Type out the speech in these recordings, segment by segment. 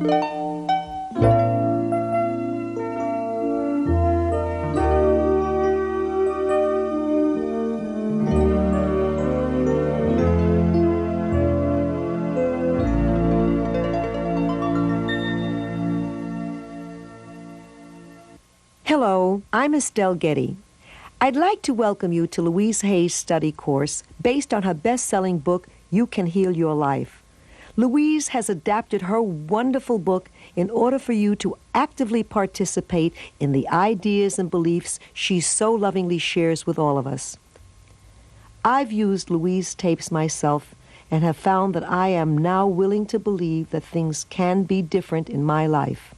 Hello, I'm Estelle Getty. I'd like to welcome you to Louise Hay's study course based on her best-selling book, You Can Heal Your Life. Louise has adapted her wonderful book in order for you to actively participate in the ideas and beliefs she so lovingly shares with all of us. I've used Louise tapes myself and have found that I am now willing to believe that things can be different in my life.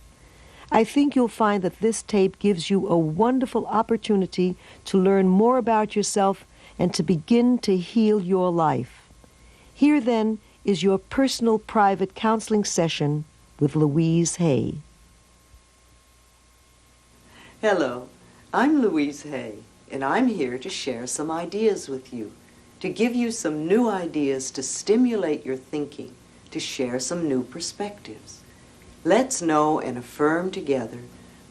I think you'll find that this tape gives you a wonderful opportunity to learn more about yourself and to begin to heal your life. Here, then, is your personal private counseling session with Louise Hay. Hello, I'm Louise Hay, and I'm here to share some ideas with you, to give you some new ideas to stimulate your thinking, to share some new perspectives. Let's know and affirm together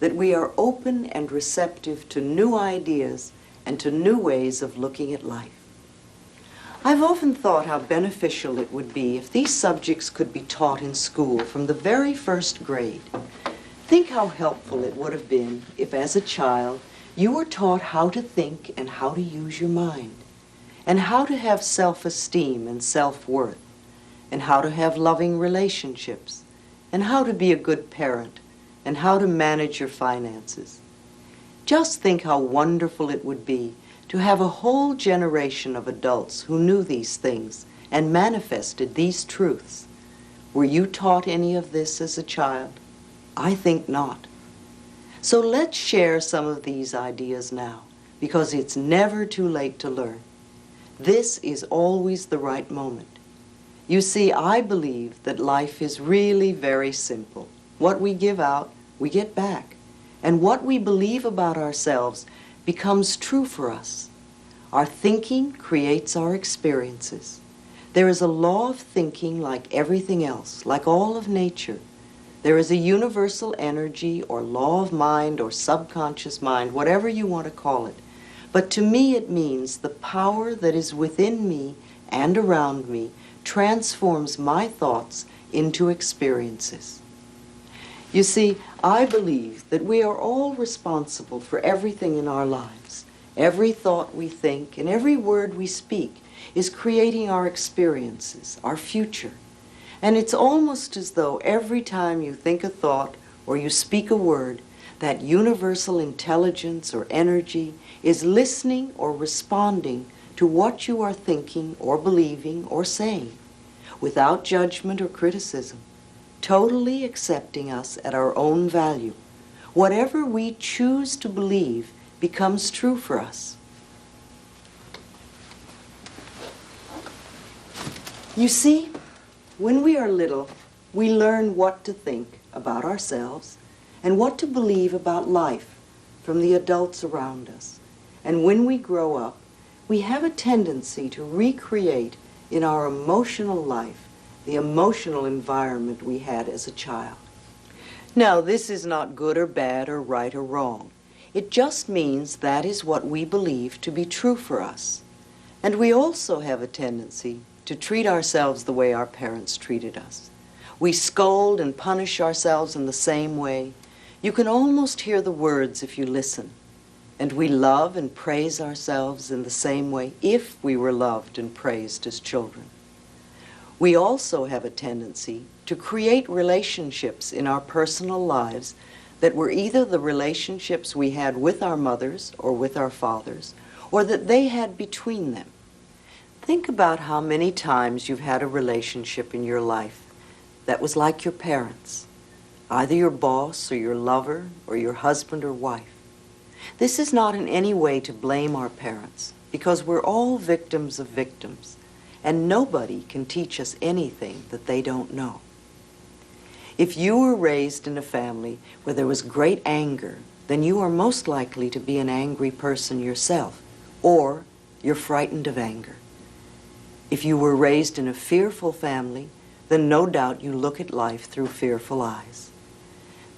that we are open and receptive to new ideas and to new ways of looking at life. I've often thought how beneficial it would be if these subjects could be taught in school from the very first grade. Think how helpful it would have been if, as a child, you were taught how to think and how to use your mind, and how to have self-esteem and self-worth, and how to have loving relationships, and how to be a good parent, and how to manage your finances. Just think how wonderful it would be to have a whole generation of adults who knew these things and manifested these truths. Were you taught any of this as a child? I think not. So let's share some of these ideas now, because it's never too late to learn. This is always the right moment. You see, I believe that life is really very simple. What we give out, we get back. And what we believe about ourselves becomes true for us. Our thinking creates our experiences. There is a law of thinking like everything else, like all of nature. There is a universal energy or law of mind or subconscious mind, whatever you want to call it. But to me it means the power that is within me and around me transforms my thoughts into experiences. You see, I believe that we are all responsible for everything in our lives. Every thought we think and every word we speak is creating our experiences, our future. And it's almost as though every time you think a thought or you speak a word, that universal intelligence or energy is listening or responding to what you are thinking or believing or saying, without judgment or criticism, totally accepting us at our own value. Whatever we choose to believe becomes true for us. You see, when we are little, we learn what to think about ourselves and what to believe about life from the adults around us. And when we grow up, we have a tendency to recreate in our emotional life the emotional environment we had as a child. Now, this is not good or bad or right or wrong. It just means that is what we believe to be true for us. And we also have a tendency to treat ourselves the way our parents treated us. We scold and punish ourselves in the same way. You can almost hear the words if you listen. And we love and praise ourselves in the same way if we were loved and praised as children. We also have a tendency to create relationships in our personal lives that were either the relationships we had with our mothers or with our fathers, or that they had between them. Think about how many times you've had a relationship in your life that was like your parents, either your boss or your lover or your husband or wife. This is not in any way to blame our parents, because we're all victims of victims, and nobody can teach us anything that they don't know. If you were raised in a family where there was great anger, then you are most likely to be an angry person yourself, or you're frightened of anger. If you were raised in a fearful family, then no doubt you look at life through fearful eyes.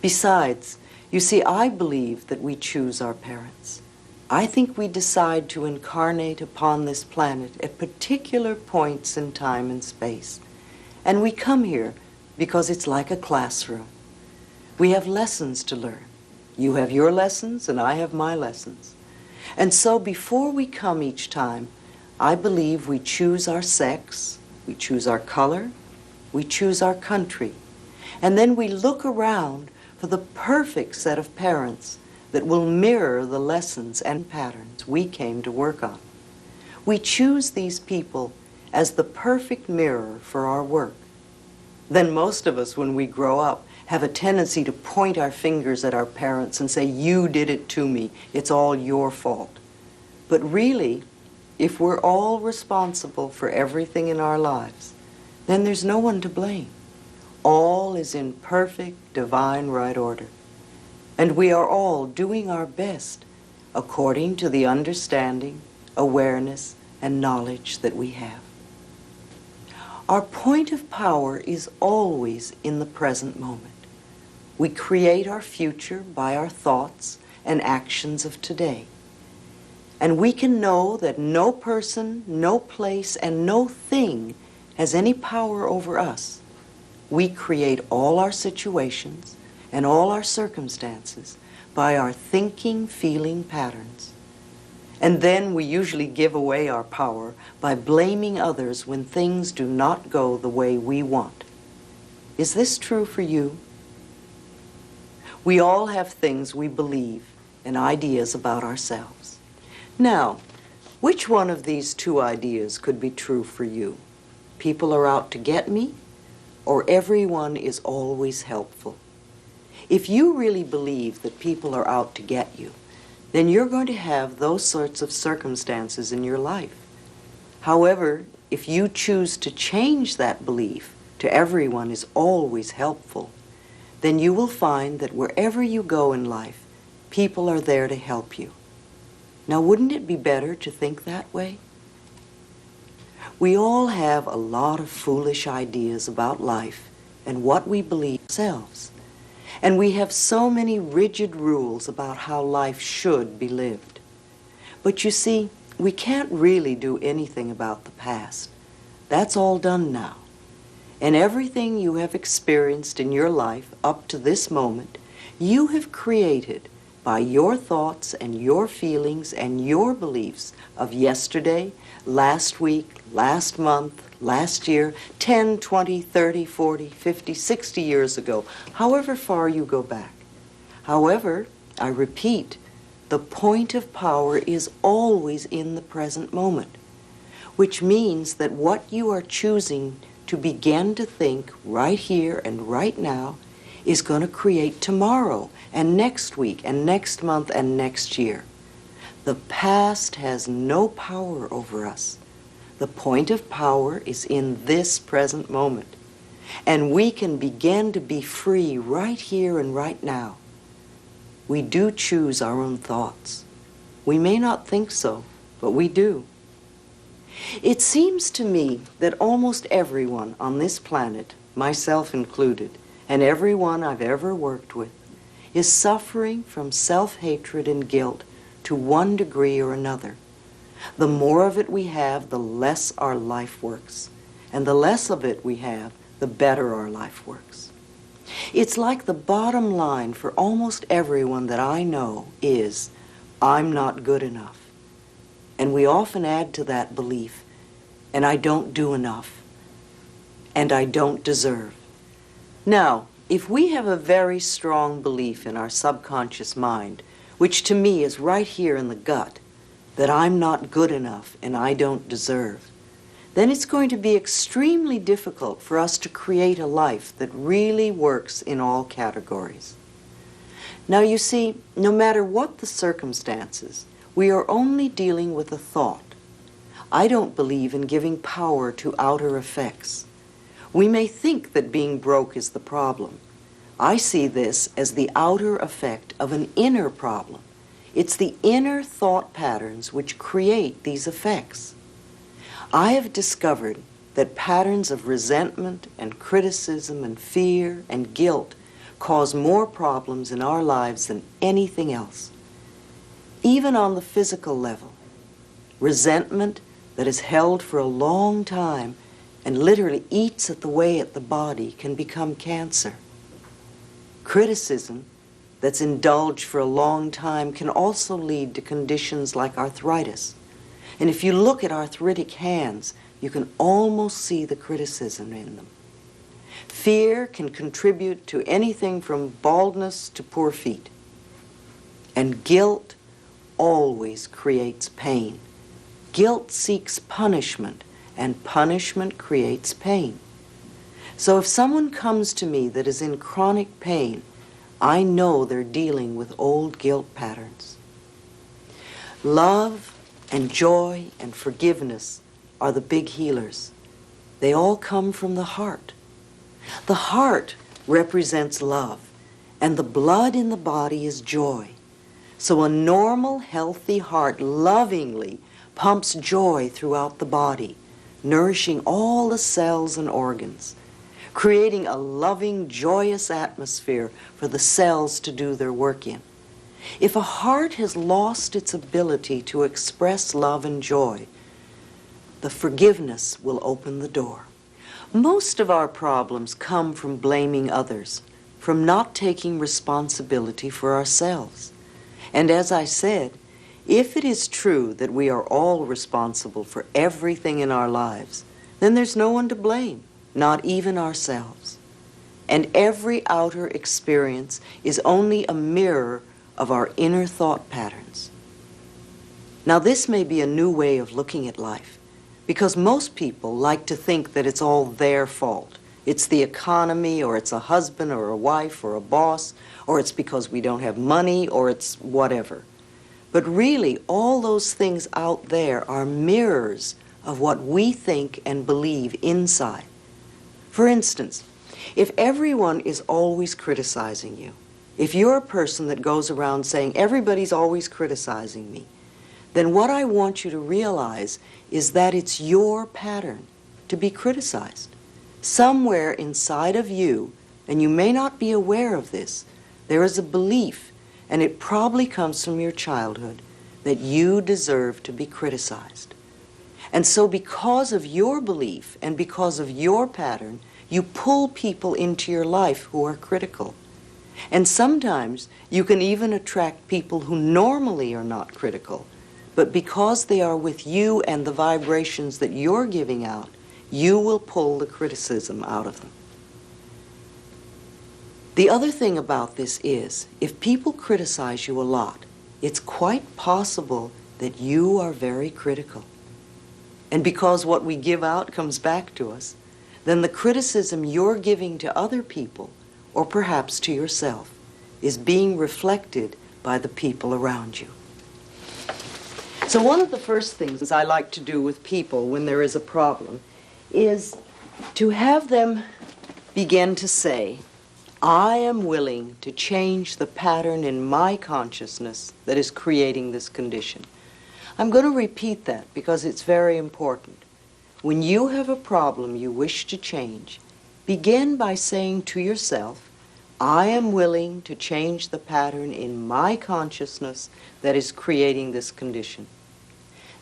Besides, you see, I believe that we choose our parents. I think we decide to incarnate upon this planet at particular points in time and space. And we come here because it's like a classroom. We have lessons to learn. You have your lessons and I have my lessons. And so before we come each time, I believe we choose our sex, we choose our color, we choose our country. And then we look around for the perfect set of parents that will mirror the lessons and patterns we came to work on. We choose these people as the perfect mirror for our work. Then most of us, when we grow up, have a tendency to point our fingers at our parents and say, "You did it to me, it's all your fault." But really, if we're all responsible for everything in our lives, then there's no one to blame. All is in perfect, divine right order. And we are all doing our best according to the understanding, awareness, and knowledge that we have. Our point of power is always in the present moment. We create our future by our thoughts and actions of today. And we can know that no person, no place, and no thing has any power over us. We create all our situations and all our circumstances by our thinking, feeling patterns. And then we usually give away our power by blaming others when things do not go the way we want. Is this true for you? We all have things we believe and ideas about ourselves. Now, which one of these two ideas could be true for you? People are out to get me, or everyone is always helpful? If you really believe that people are out to get you, then you're going to have those sorts of circumstances in your life. However, if you choose to change that belief to everyone is always helpful, then you will find that wherever you go in life, people are there to help you. Now, wouldn't it be better to think that way? We all have a lot of foolish ideas about life and what we believe ourselves. And we have so many rigid rules about how life should be lived. But you see, we can't really do anything about the past. That's all done now. And everything you have experienced in your life up to this moment, you have created by your thoughts and your feelings and your beliefs of yesterday, last week, last month, last year, 10, 20, 30, 40, 50, 60 years ago, however far you go back. However, I repeat, the point of power is always in the present moment, which means that what you are choosing to begin to think right here and right now is going to create tomorrow and next week and next month and next year. The past has no power over us. The point of power is in this present moment. And we can begin to be free right here and right now. We do choose our own thoughts. We may not think so, but we do. It seems to me that almost everyone on this planet, myself included, and everyone I've ever worked with, is suffering from self-hatred and guilt to one degree or another. The more of it we have, the less our life works. And the less of it we have, the better our life works. It's like the bottom line for almost everyone that I know is, I'm not good enough. And we often add to that belief, and I don't do enough, and I don't deserve. Now, if we have a very strong belief in our subconscious mind, which to me is right here in the gut, that I'm not good enough and I don't deserve, then it's going to be extremely difficult for us to create a life that really works in all categories. Now you see, no matter what the circumstances, we are only dealing with a thought. I don't believe in giving power to outer effects. We may think that being broke is the problem. I see this as the outer effect of an inner problem. It's the inner thought patterns which create these effects. I have discovered that patterns of resentment and criticism and fear and guilt cause more problems in our lives than anything else. Even on the physical level, resentment that is held for a long time and literally eats at the body can become cancer. Criticism that's indulged for a long time can also lead to conditions like arthritis. And if you look at arthritic hands, you can almost see the criticism in them. Fear can contribute to anything from baldness to poor feet. And guilt always creates pain. Guilt seeks punishment, and punishment creates pain. So if someone comes to me that is in chronic pain, I know they're dealing with old guilt patterns. Love and joy and forgiveness are the big healers. They all come from the heart. The heart represents love, and the blood in the body is joy. So a normal, healthy heart lovingly pumps joy throughout the body, nourishing all the cells and organs, creating a loving, joyous atmosphere for the cells to do their work in. If a heart has lost its ability to express love and joy, the forgiveness will open the door. Most of our problems come from blaming others, from not taking responsibility for ourselves. And as I said, if it is true that we are all responsible for everything in our lives, then there's no one to blame, not even ourselves. And every outer experience is only a mirror of our inner thought patterns. Now, this may be a new way of looking at life, because most people like to think that it's all their fault. It's the economy, or it's a husband or a wife or a boss, or it's because we don't have money, or it's whatever. But really, all those things out there are mirrors of what we think and believe inside. For instance, if everyone is always criticizing you, if you're a person that goes around saying, everybody's always criticizing me, then what I want you to realize is that it's your pattern to be criticized. Somewhere inside of you, and you may not be aware of this, there is a belief, and it probably comes from your childhood, that you deserve to be criticized. And so because of your belief and because of your pattern, you pull people into your life who are critical. And sometimes you can even attract people who normally are not critical, but because they are with you and the vibrations that you're giving out, you will pull the criticism out of them. The other thing about this is, if people criticize you a lot, it's quite possible that you are very critical. And because what we give out comes back to us, then the criticism you're giving to other people, or perhaps to yourself, is being reflected by the people around you. So one of the first things I like to do with people when there is a problem is to have them begin to say, I am willing to change the pattern in my consciousness that is creating this condition. I'm going to repeat that because it's very important. When you have a problem you wish to change, begin by saying to yourself, I am willing to change the pattern in my consciousness that is creating this condition.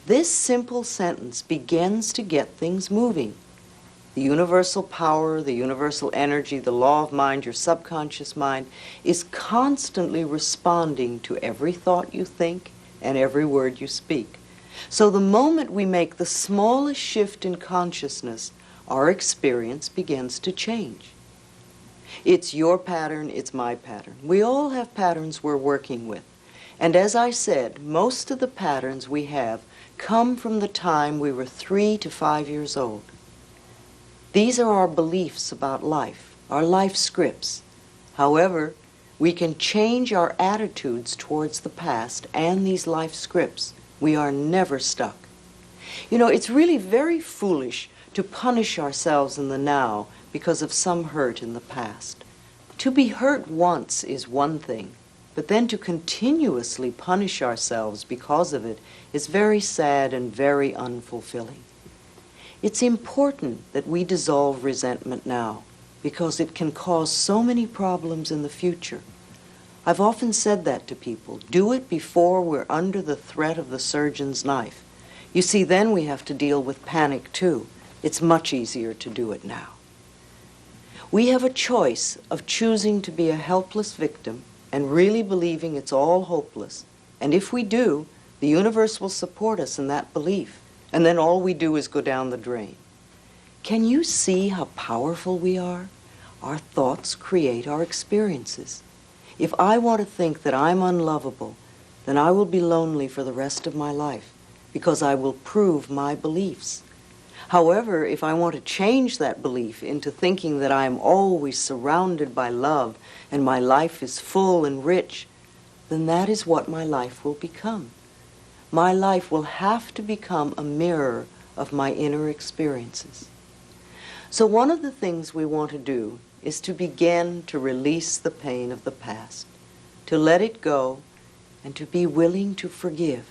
This simple sentence begins to get things moving. The universal power, the universal energy, the law of mind, your subconscious mind, is constantly responding to every thought you think and every word you speak. So the moment we make the smallest shift in consciousness, our experience begins to change. It's your pattern, it's my pattern. We all have patterns we're working with. And as I said, most of the patterns we have come from the time we were 3 to 5 years old. These are our beliefs about life, our life scripts. However, we can change our attitudes towards the past and these life scripts. We are never stuck. You know, it's really very foolish to punish ourselves in the now because of some hurt in the past. To be hurt once is one thing, but then to continuously punish ourselves because of it is very sad and very unfulfilling. It's important that we dissolve resentment now because it can cause so many problems in the future. I've often said that to people. Do it before we're under the threat of the surgeon's knife. You see, then we have to deal with panic too. It's much easier to do it now. We have a choice of choosing to be a helpless victim and really believing it's all hopeless. And if we do, the universe will support us in that belief. And then all we do is go down the drain. Can you see how powerful we are? Our thoughts create our experiences. If I want to think that I'm unlovable, then I will be lonely for the rest of my life because I will prove my beliefs. However, if I want to change that belief into thinking that I am always surrounded by love and my life is full and rich, then that is what my life will become. My life will have to become a mirror of my inner experiences. So one of the things we want to do is to begin to release the pain of the past, to let it go, and to be willing to forgive.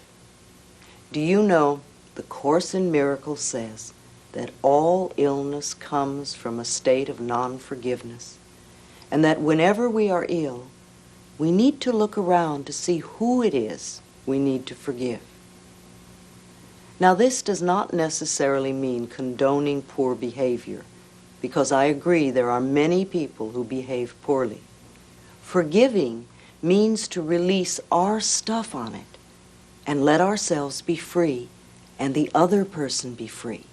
Do you know, the Course in Miracles says that all illness comes from a state of non-forgiveness, and that whenever we are ill, we need to look around to see who it is we need to forgive. Now, this does not necessarily mean condoning poor behavior, because I agree there are many people who behave poorly. Forgiving means to release our stuff on it and let ourselves be free and the other person be free.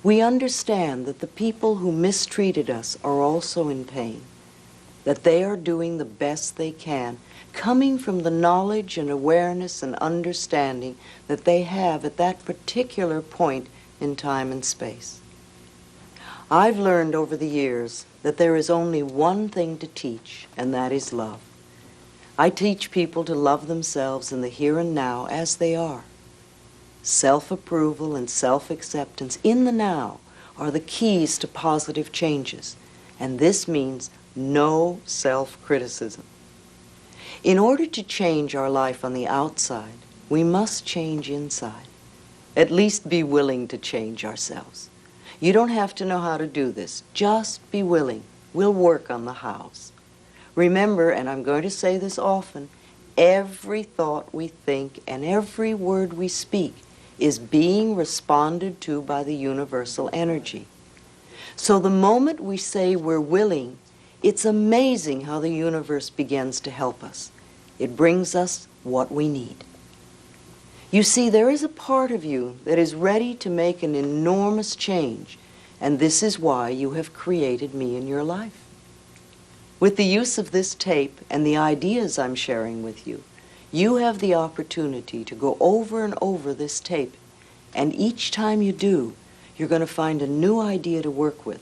We understand that the people who mistreated us are also in pain, that they are doing the best they can, coming from the knowledge and awareness and understanding that they have at that particular point in time and space. I've learned over the years that there is only one thing to teach, and that is love. I teach people to love themselves in the here and now as they are. Self-approval and self-acceptance in the now are the keys to positive changes, and this means no self-criticism. In order to change our life on the outside, we must change inside. At least be willing to change ourselves. You don't have to know how to do this. Just be willing. We'll work on the hows. Remember, and I'm going to say this often, every thought we think and every word we speak is being responded to by the universal energy. So the moment we say we're willing, it's amazing how the universe begins to help us. It brings us what we need. You see, there is a part of you that is ready to make an enormous change, and this is why you have created me in your life. With the use of this tape and the ideas I'm sharing with you, you have the opportunity to go over and over this tape, and each time you do, you're going to find a new idea to work with.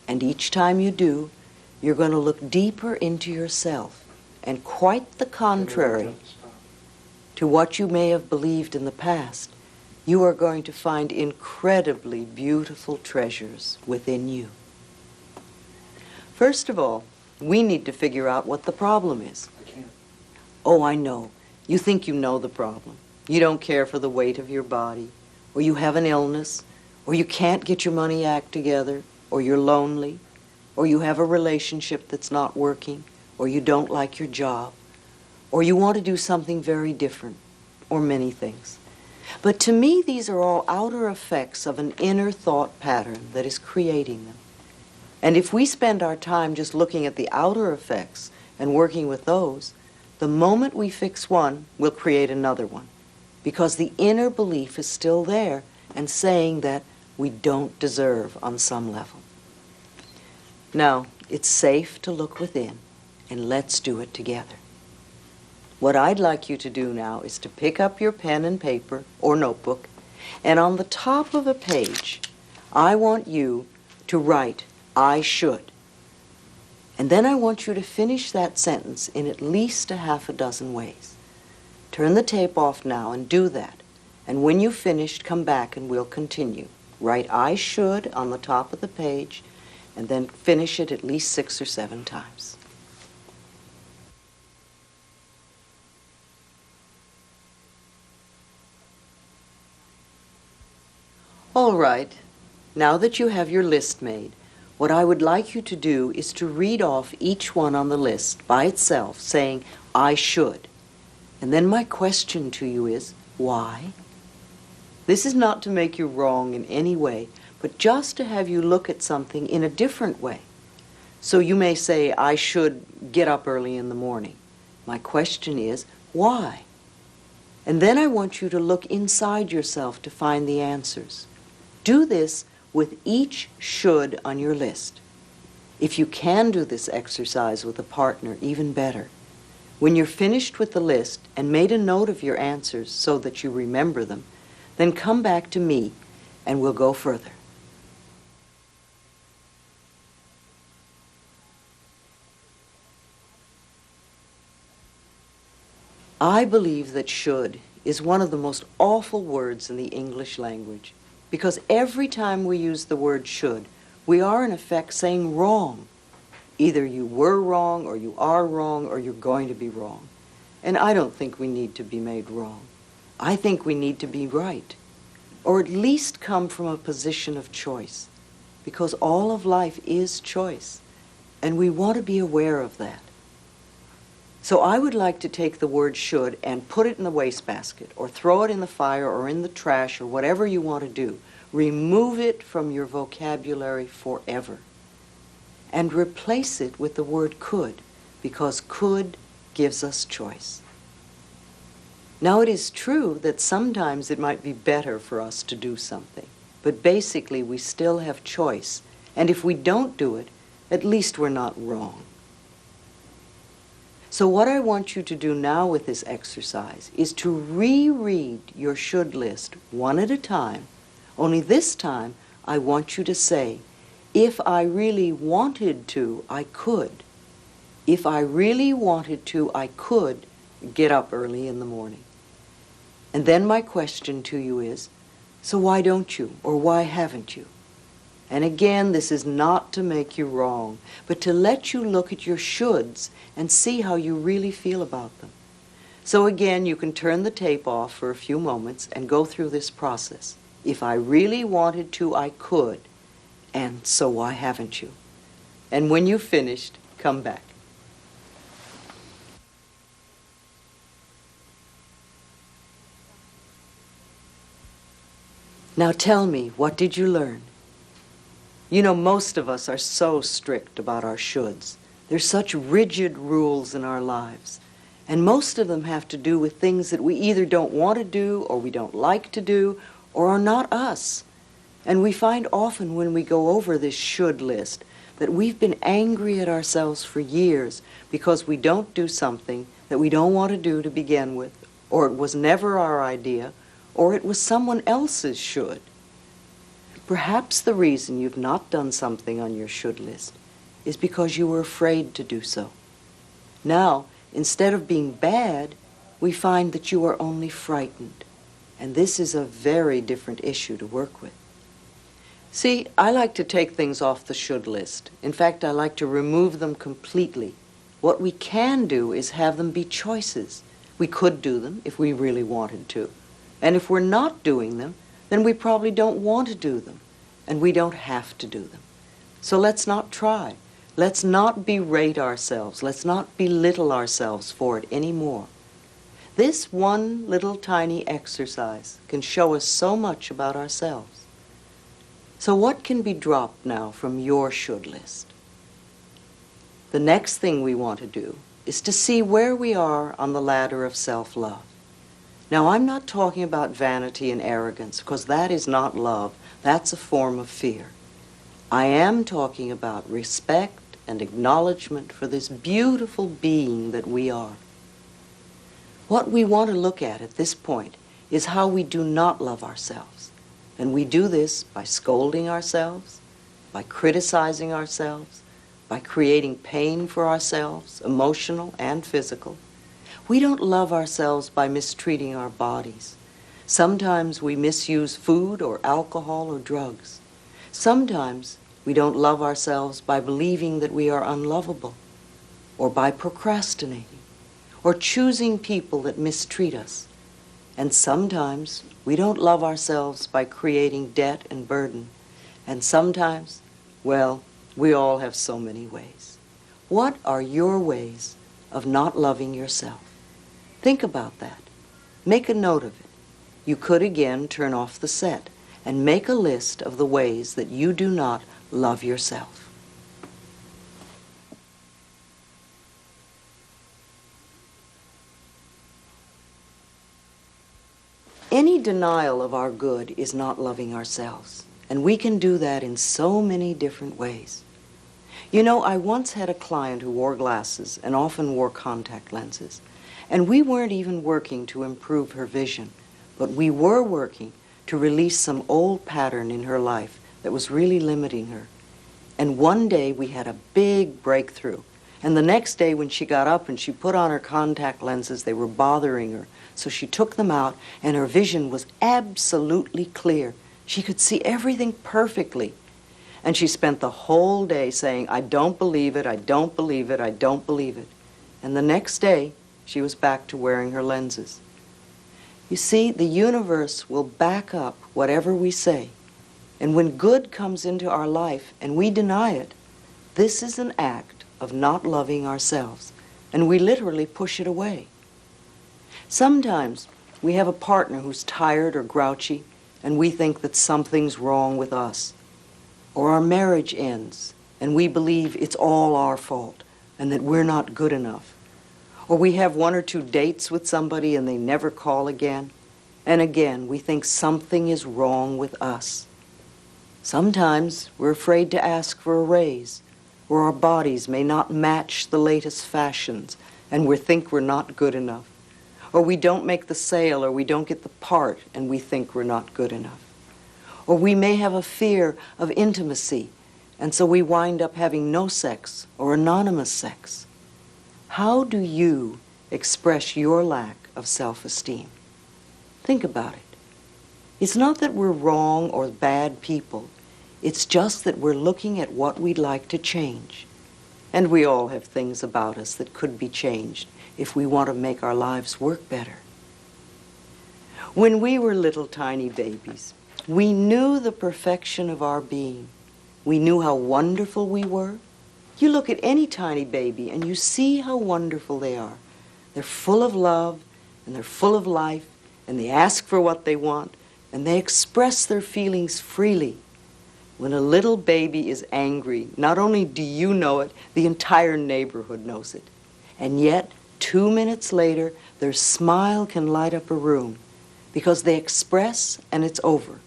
And each time you do, you're going to look deeper into yourself, and quite the contrary to what you may have believed in the past, you are going to find incredibly beautiful treasures within you. First of all, we need to figure out what the problem is. I can't. Oh, I know. You think you know the problem. You don't care for the weight of your body, or you have an illness, or you can't get your money act together, or you're lonely, or you have a relationship that's not working, or you don't like your job, or you want to do something very different, or many things. But to me, these are all outer effects of an inner thought pattern that is creating them. And if we spend our time just looking at the outer effects and working with those, the moment we fix one, we'll create another one. Because the inner belief is still there and saying that we don't deserve on some level. Now, it's safe to look within, and let's do it together. What I'd like you to do now is to pick up your pen and paper or notebook, and on the top of a page, I want you to write, "I should." And then I want you to finish that sentence in at least a half a dozen ways. Turn the tape off now and do that. And when you've finished, come back and we'll continue. Write "I should" on the top of the page, and then finish it at least 6 or 7 times. All right. Now that you have your list made, what I would like you to do is to read off each one on the list by itself, saying, I should. And then my question to you is, why? This is not to make you wrong in any way, but just to have you look at something in a different way. So you may say, I should get up early in the morning. My question is, why? And then I want you to look inside yourself to find the answers. Do this with each should on your list. If you can do this exercise with a partner, even better. When you're finished with the list and made a note of your answers so that you remember them, then come back to me and we'll go further. I believe that should is one of the most awful words in the English language, because every time we use the word should, we are in effect saying wrong. Either you were wrong, or you are wrong, or you're going to be wrong. And I don't think we need to be made wrong. I think we need to be right, or at least come from a position of choice, because all of life is choice, and we want to be aware of that. So I would like to take the word should and put it in the wastebasket, or throw it in the fire, or in the trash, or whatever you want to do. Remove it from your vocabulary forever. And replace it with the word could, because could gives us choice. Now it is true that sometimes it might be better for us to do something, but basically we still have choice, and if we don't do it, at least we're not wrong. So what I want you to do now with this exercise is to reread your should list one at a time, only this time I want you to say, if I really wanted to, I could. If I really wanted to, I could get up early in the morning. And then my question to you is, so why don't you, or why haven't you? And again, this is not to make you wrong, but to let you look at your shoulds and see how you really feel about them. So again, you can turn the tape off for a few moments and go through this process. If I really wanted to, I could. And so why haven't you? And when you've finished, come back. Now tell me, what did you learn? You know, most of us are so strict about our shoulds. There's such rigid rules in our lives. And most of them have to do with things that we either don't want to do, or we don't like to do, or are not us. And we find often when we go over this should list that we've been angry at ourselves for years because we don't do something that we don't want to do to begin with, or it was never our idea, or it was someone else's should. Perhaps the reason you've not done something on your should list is because you were afraid to do so. Now, instead of being bad, we find that you are only frightened. And this is a very different issue to work with. See, I like to take things off the should list. In fact, I like to remove them completely. What we can do is have them be choices. We could do them if we really wanted to. And if we're not doing them, then we probably don't want to do them, and we don't have to do them. So let's not try. Let's not berate ourselves. Let's not belittle ourselves for it anymore. This one little tiny exercise can show us so much about ourselves. So what can be dropped now from your should list? The next thing we want to do is to see where we are on the ladder of self-love. Now, I'm not talking about vanity and arrogance, because that is not love. That's a form of fear. I am talking about respect and acknowledgement for this beautiful being that we are. What we want to look at this point is how we do not love ourselves. And we do this by scolding ourselves, by criticizing ourselves, by creating pain for ourselves, emotional and physical. We don't love ourselves by mistreating our bodies. Sometimes we misuse food or alcohol or drugs. Sometimes we don't love ourselves by believing that we are unlovable, or by procrastinating, or choosing people that mistreat us. And sometimes we don't love ourselves by creating debt and burden. And sometimes, well, we all have so many ways. What are your ways of not loving yourself? Think about that. Make a note of it. You could again turn off the set and make a list of the ways that you do not love yourself. Any denial of our good is not loving ourselves, and we can do that in so many different ways. You know, I once had a client who wore glasses and often wore contact lenses, and we weren't even working to improve her vision, but we were working to release some old pattern in her life that was really limiting her. And one day we had a big breakthrough, and the next day when she got up and she put on her contact lenses, they were bothering her. So she took them out, and her vision was absolutely clear. She could see everything perfectly. And she spent the whole day saying, I don't believe it, I don't believe it, I don't believe it. And the next day, she was back to wearing her lenses. You see, the universe will back up whatever we say. And when good comes into our life and we deny it, this is an act of not loving ourselves. And we literally push it away. Sometimes we have a partner who's tired or grouchy, and we think that something's wrong with us. Or our marriage ends, and we believe it's all our fault, and that we're not good enough. Or we have one or two dates with somebody and they never call again, and again we think something is wrong with us. Sometimes we're afraid to ask for a raise, or our bodies may not match the latest fashions, and we think we're not good enough. Or we don't make the sale, or we don't get the part, and we think we're not good enough. Or we may have a fear of intimacy, and so we wind up having no sex or anonymous sex. How do you express your lack of self-esteem? Think about it. It's not that we're wrong or bad people. It's just that we're looking at what we'd like to change. And we all have things about us that could be changed if we want to make our lives work better. When we were little tiny babies, we knew the perfection of our being. We knew how wonderful we were. You look at any tiny baby and you see how wonderful they are. They're full of love and they're full of life, and they ask for what they want and they express their feelings freely. When a little baby is angry, not only do you know it, the entire neighborhood knows it. And yet, 2 minutes later, their smile can light up a room because they express and it's over.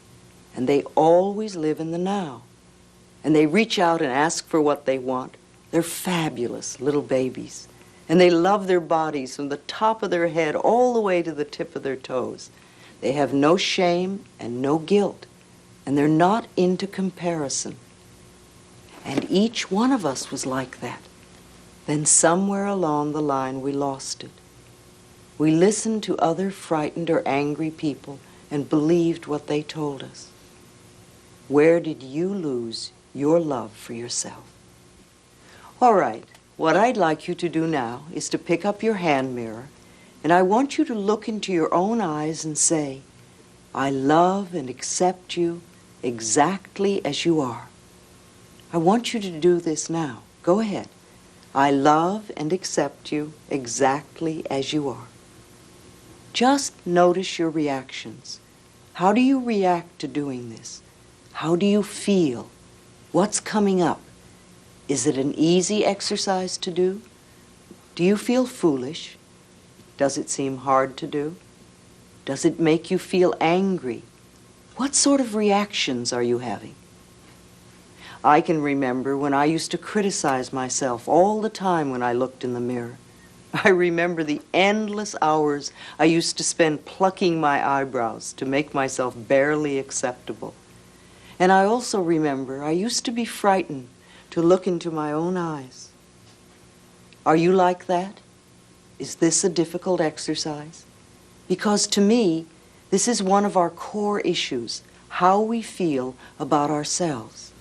And they always live in the now. And they reach out and ask for what they want. They're fabulous little babies. And they love their bodies from the top of their head all the way to the tip of their toes. They have no shame and no guilt. And they're not into comparison. And each one of us was like that. Then somewhere along the line we lost it. We listened to other frightened or angry people and believed what they told us. Where did you lose your love for yourself? All right, what I'd like you to do now is to pick up your hand mirror, and I want you to look into your own eyes and say, I love and accept you exactly as you are. I want you to do this now. Go ahead. I love and accept you exactly as you are. Just notice your reactions. How do you react to doing this? How do you feel? What's coming up? Is it an easy exercise to do? Do you feel foolish? Does it seem hard to do? Does it make you feel angry? What sort of reactions are you having? I can remember when I used to criticize myself all the time when I looked in the mirror. I remember the endless hours I used to spend plucking my eyebrows to make myself barely acceptable. And I also remember I used to be frightened to look into my own eyes. Are you like that? Is this a difficult exercise? Because to me, this is one of our core issues, how we feel about ourselves.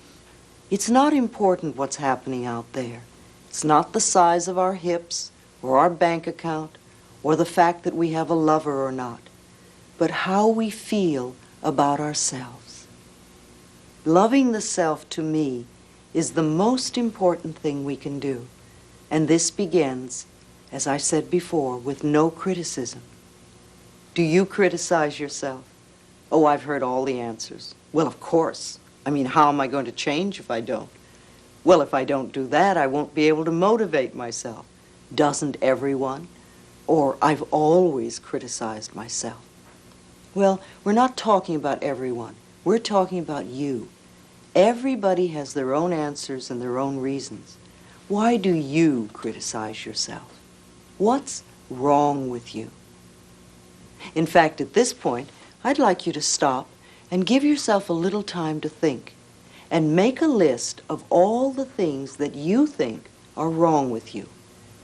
It's not important what's happening out there. It's not the size of our hips or our bank account or the fact that we have a lover or not. but how we feel about ourselves. Loving the self, to me, is the most important thing we can do. And this begins, as I said before, with no criticism. Do you criticize yourself? Oh, I've heard all the answers. Well, of course. I mean, how am I going to change if I don't? Well, if I don't do that, I won't be able to motivate myself. Doesn't everyone? Or I've always criticized myself. Well, we're not talking about everyone. We're talking about you. Everybody has their own answers and their own reasons. Why do you criticize yourself? What's wrong with you? In fact, at this point, I'd like you to stop and give yourself a little time to think and make a list of all the things that you think are wrong with you.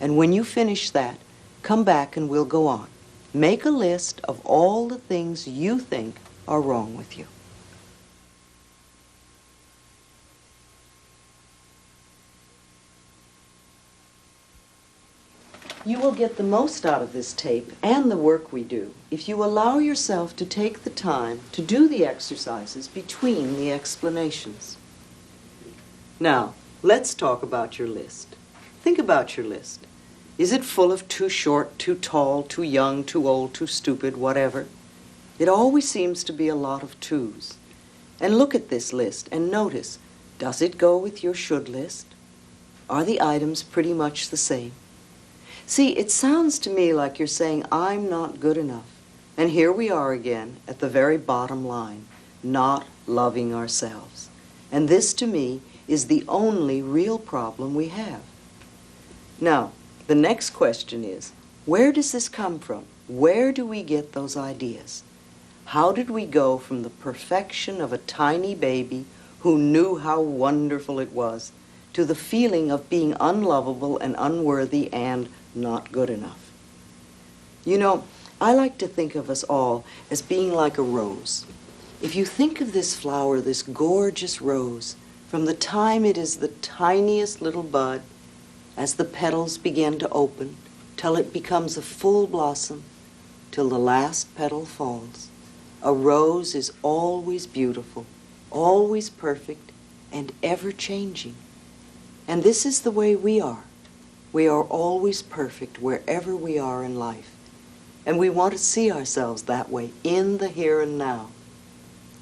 And when you finish that, come back and we'll go on. Make a list of all the things you think are wrong with you. You will get the most out of this tape and the work we do if you allow yourself to take the time to do the exercises between the explanations. Now, let's talk about your list. Think about your list. Is it full of too short, too tall, too young, too old, too stupid, whatever? It always seems to be a lot of twos. And look at this list and notice, does it go with your should list? Are the items pretty much the same? See, it sounds to me like you're saying, I'm not good enough. And here we are again at the very bottom line, not loving ourselves. And this, to me, is the only real problem we have. Now, the next question is, where does this come from? Where do we get those ideas? How did we go from the perfection of a tiny baby who knew how wonderful it was to the feeling of being unlovable and unworthy and not good enough? You know, I like to think of us all as being like a rose. If you think of this flower, this gorgeous rose, from the time it is the tiniest little bud, as the petals begin to open, till it becomes a full blossom, till the last petal falls, a rose is always beautiful, always perfect, and ever-changing. And this is the way we are. We are always perfect wherever we are in life. And we want to see ourselves that way in the here and now.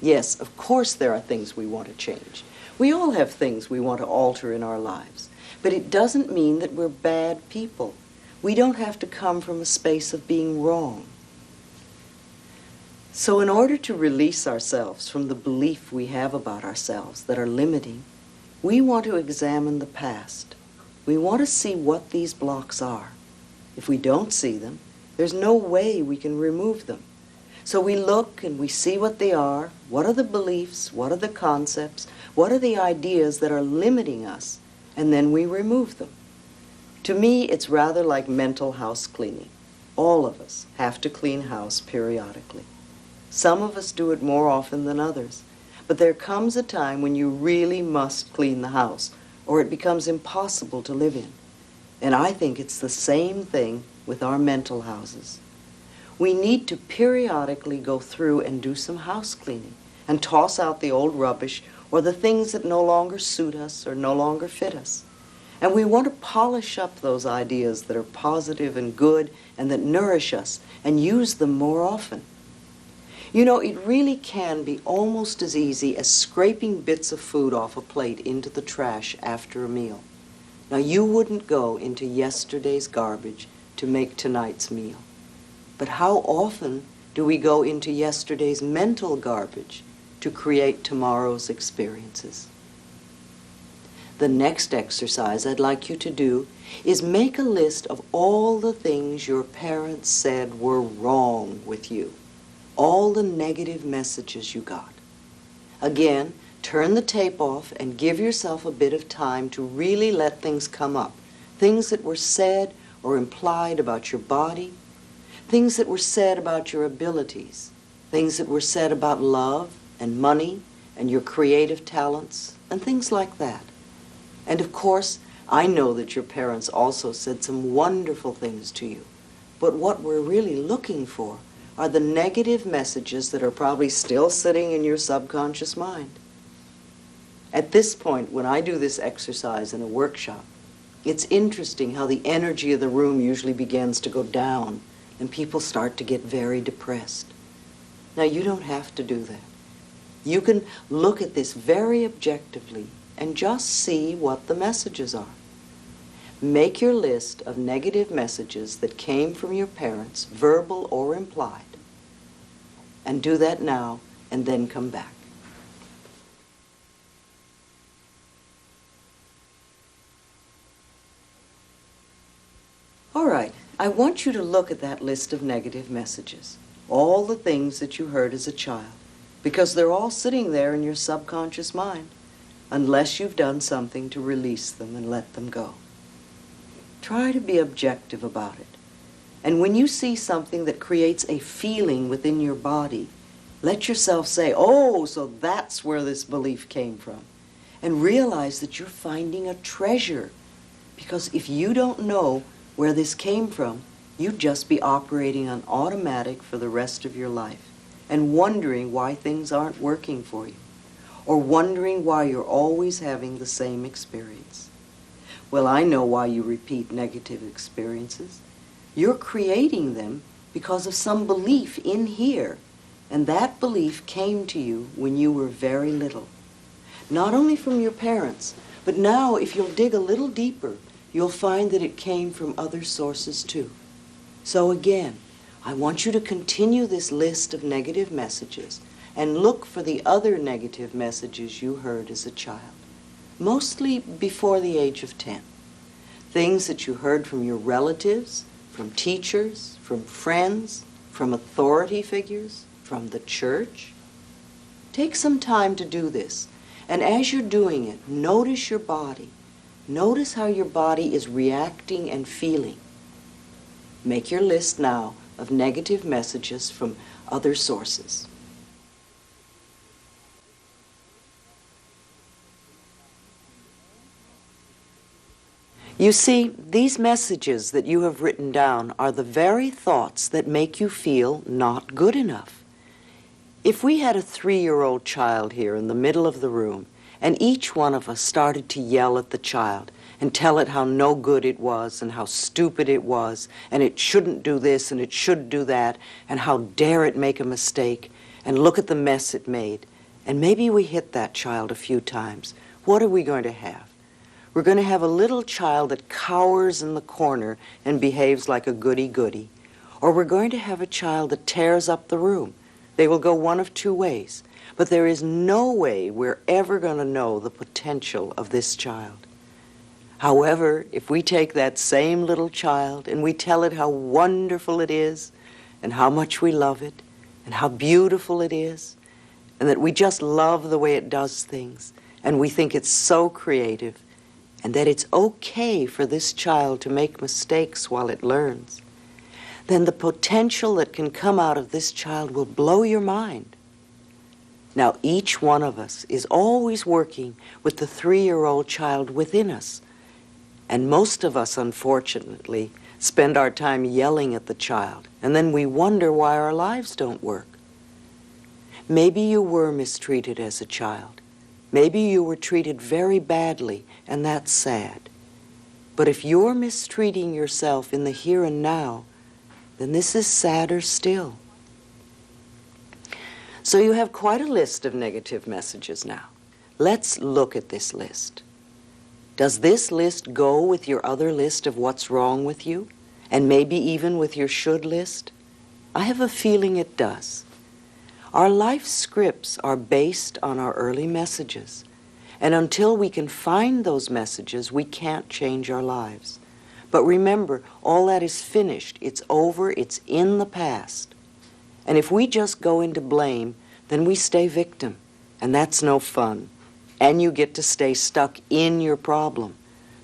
Yes, of course there are things we want to change. We all have things we want to alter in our lives. But it doesn't mean that we're bad people. We don't have to come from a space of being wrong. So in order to release ourselves from the belief we have about ourselves that are limiting, we want to examine the past. We want to see what these blocks are. If we don't see them, there's no way we can remove them. So we look and we see what they are. What are the beliefs? What are the concepts? What are the ideas that are limiting us? And then we remove them. To me, it's rather like mental house cleaning. All of us have to clean house periodically. Some of us do it more often than others. But there comes a time when you really must clean the house, or it becomes impossible to live in. And I think it's the same thing with our mental houses. We need to periodically go through and do some house cleaning and toss out the old rubbish or the things that no longer suit us or no longer fit us. And we want to polish up those ideas that are positive and good and that nourish us and use them more often. You know, it really can be almost as easy as scraping bits of food off a plate into the trash after a meal. Now, you wouldn't go into yesterday's garbage to make tonight's meal. But how often do we go into yesterday's mental garbage to create tomorrow's experiences? The next exercise I'd like you to do is make a list of all the things your parents said were wrong with you. All the negative messages you got. Again, turn the tape off and give yourself a bit of time to really let things come up. Things that were said or implied about your body, things that were said about your abilities, things that were said about love and money and your creative talents, and things like that. And of course, I know that your parents also said some wonderful things to you. But what we're really looking for are the negative messages that are probably still sitting in your subconscious mind. At this point, when I do this exercise in a workshop, it's interesting how the energy of the room usually begins to go down and people start to get very depressed. Now, you don't have to do that. You can look at this very objectively and just see what the messages are. Make your list of negative messages that came from your parents, verbal or implied, and do that now and then come back. All right, I want you to look at that list of negative messages, all the things that you heard as a child, because they're all sitting there in your subconscious mind, unless you've done something to release them and let them go. Try to be objective about it. And when you see something that creates a feeling within your body, let yourself say, oh, so that's where this belief came from. And realize that you're finding a treasure. Because if you don't know where this came from, you'd just be operating on automatic for the rest of your life and wondering why things aren't working for you, or wondering why you're always having the same experience. Well, I know why you repeat negative experiences. You're creating them because of some belief in here, and that belief came to you when you were very little. Not only from your parents, but now if you'll dig a little deeper, you'll find that it came from other sources too. So again, I want you to continue this list of negative messages and look for the other negative messages you heard as a child, mostly before the age of 10. Things that you heard from your relatives, from teachers, from friends, from authority figures, from the church. Take some time to do this, and as you're doing it, notice your body. Notice how your body is reacting and feeling. Make your list now of negative messages from other sources. You see, these messages that you have written down are the very thoughts that make you feel not good enough. If we had a 3-year-old child here in the middle of the room, and each one of us started to yell at the child and tell it how no good it was and how stupid it was and it shouldn't do this and it should do that and how dare it make a mistake and look at the mess it made, and maybe we hit that child a few times, what are we going to have? We're going to have a little child that cowers in the corner and behaves like a goody-goody, or we're going to have a child that tears up the room. They will go one of two ways. But there is no way we're ever going to know the potential of this child. However, if we take that same little child and we tell it how wonderful it is and how much we love it and how beautiful it is and that we just love the way it does things and we think it's so creative and that it's okay for this child to make mistakes while it learns, then the potential that can come out of this child will blow your mind. Now, each one of us is always working with the 3-year-old child within us. And most of us, unfortunately, spend our time yelling at the child, and then we wonder why our lives don't work. Maybe you were mistreated as a child. Maybe you were treated very badly, and that's sad. But if you're mistreating yourself in the here and now, then this is sadder still. So you have quite a list of negative messages now. Let's look at this list. Does this list go with your other list of what's wrong with you? And maybe even with your should list? I have a feeling it does. Our life scripts are based on our early messages. And until we can find those messages, we can't change our lives. But remember, all that is finished. It's over. It's in the past. And if we just go into blame, then we stay victim. And that's no fun. And you get to stay stuck in your problem.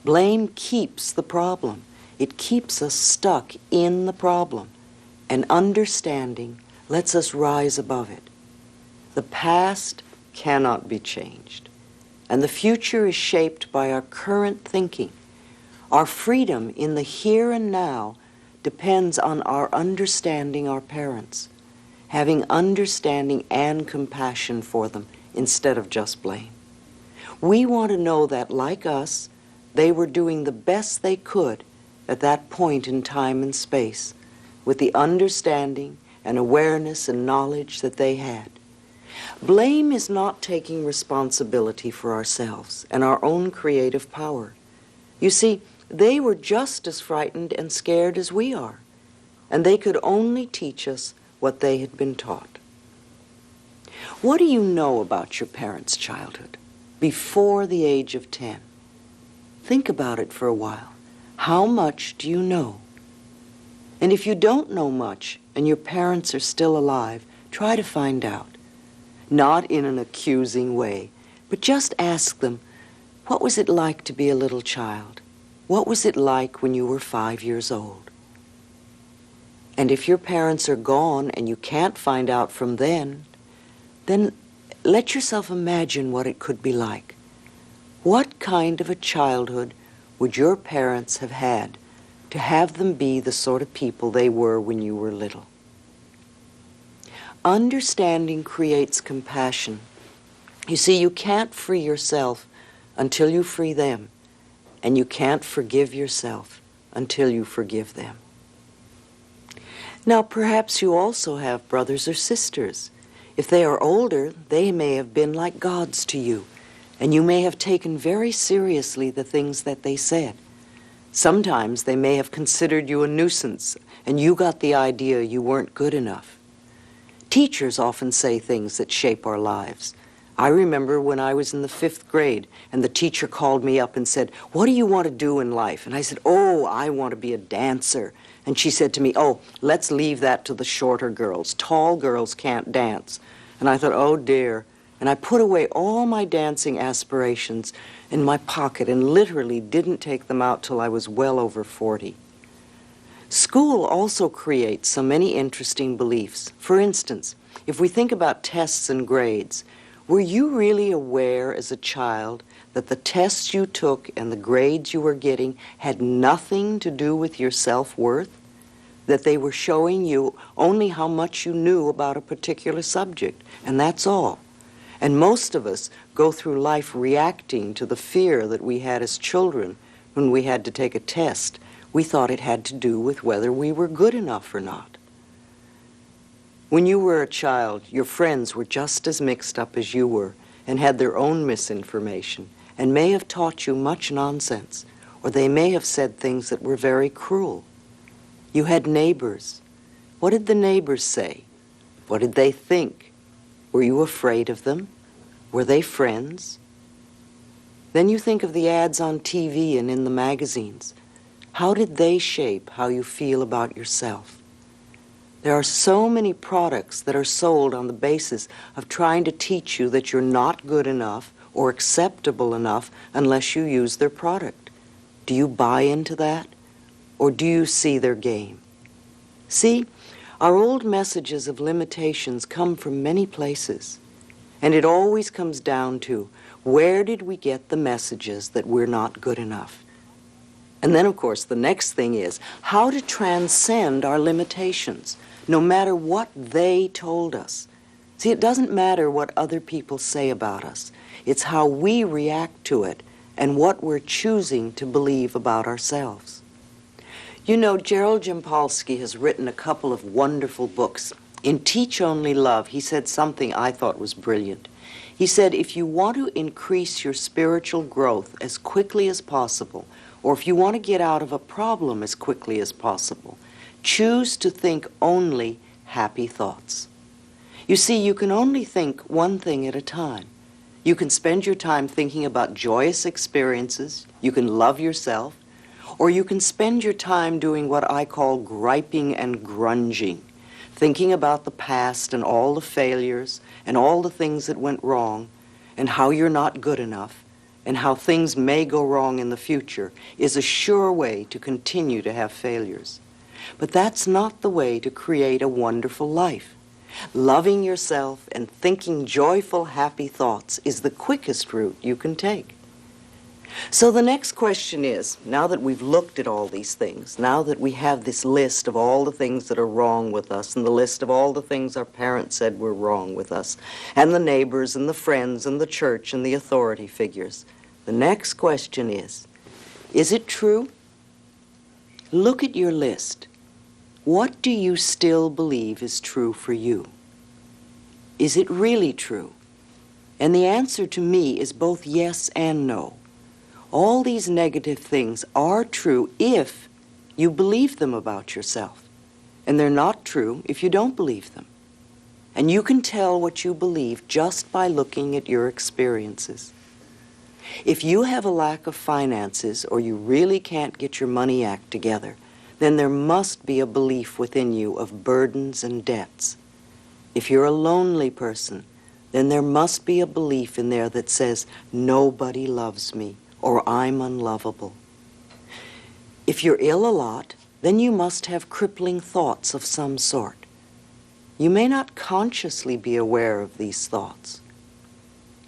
Blame keeps the problem. It keeps us stuck in the problem. And understanding lets us rise above it. The past cannot be changed. And the future is shaped by our current thinking. Our freedom in the here and now depends on our understanding our parents. having understanding and compassion for them instead of just blame. We want to know that, like us, they were doing the best they could at that point in time and space with the understanding and awareness and knowledge that they had. Blame is not taking responsibility for ourselves and our own creative power. You see, they were just as frightened and scared as we are, and they could only teach us what they had been taught. What do you know about your parents' childhood before the age of 10? Think about it for a while. How much do you know? And if you don't know much and your parents are still alive, try to find out. Not in an accusing way, but just ask them, what was it like to be a little child? What was it like when you were 5 years old? And if your parents are gone and you can't find out from then let yourself imagine what it could be like. What kind of a childhood would your parents have had to have them be the sort of people they were when you were little? Understanding creates compassion. You see, you can't free yourself until you free them, and you can't forgive yourself until you forgive them. Now, perhaps you also have brothers or sisters. If they are older, they may have been like gods to you, and you may have taken very seriously the things that they said. Sometimes they may have considered you a nuisance, and you got the idea you weren't good enough. Teachers often say things that shape our lives. I remember when I was in the 5th grade, and the teacher called me up and said, "What do you want to do in life?" And I said, "Oh, I want to be a dancer." And she said to me, "Oh, let's leave that to the shorter girls. Tall girls can't dance." And I thought, oh dear. And I put away all my dancing aspirations in my pocket and literally didn't take them out till I was well over 40. School also creates so many interesting beliefs. For instance, if we think about tests and grades, were you really aware as a child that the tests you took and the grades you were getting had nothing to do with your self-worth? That they were showing you only how much you knew about a particular subject, and that's all. And most of us go through life reacting to the fear that we had as children when we had to take a test. We thought it had to do with whether we were good enough or not. When you were a child, your friends were just as mixed up as you were and had their own misinformation and may have taught you much nonsense, or they may have said things that were very cruel. You had neighbors. What did the neighbors say? What did they think? Were you afraid of them? Were they friends? Then you think of the ads on TV and in the magazines. How did they shape how you feel about yourself? There are so many products that are sold on the basis of trying to teach you that you're not good enough or acceptable enough unless you use their product. Do you buy into that? Or do you see their game? See, our old messages of limitations come from many places, and it always comes down to, where did we get the messages that we're not good enough? And then, of course, the next thing is how to transcend our limitations, no matter what they told us. See, it doesn't matter what other people say about us. It's how we react to it and what we're choosing to believe about ourselves. You know, Gerald Jampolsky has written a couple of wonderful books. In Teach Only Love, he said something I thought was brilliant. He said, if you want to increase your spiritual growth as quickly as possible, or if you want to get out of a problem as quickly as possible, choose to think only happy thoughts. You see, you can only think one thing at a time. You can spend your time thinking about joyous experiences, you can love yourself, or you can spend your time doing what I call griping and grunging, thinking about the past and all the failures and all the things that went wrong and how you're not good enough and how things may go wrong in the future is a sure way to continue to have failures. But that's not the way to create a wonderful life. Loving yourself and thinking joyful, happy thoughts is the quickest route you can take. So the next question is, now that we've looked at all these things, now that we have this list of all the things that are wrong with us, and the list of all the things our parents said were wrong with us, and the neighbors and the friends and the church and the authority figures, the next question is it true? Look at your list. What do you still believe is true for you? Is it really true? And the answer to me is both yes and no. All these negative things are true if you believe them about yourself. And they're not true if you don't believe them. And you can tell what you believe just by looking at your experiences. If you have a lack of finances or you really can't get your money act together, then there must be a belief within you of burdens and debts. If you're a lonely person, then there must be a belief in there that says, nobody loves me, or I'm unlovable. If you're ill a lot, then you must have crippling thoughts of some sort. You may not consciously be aware of these thoughts,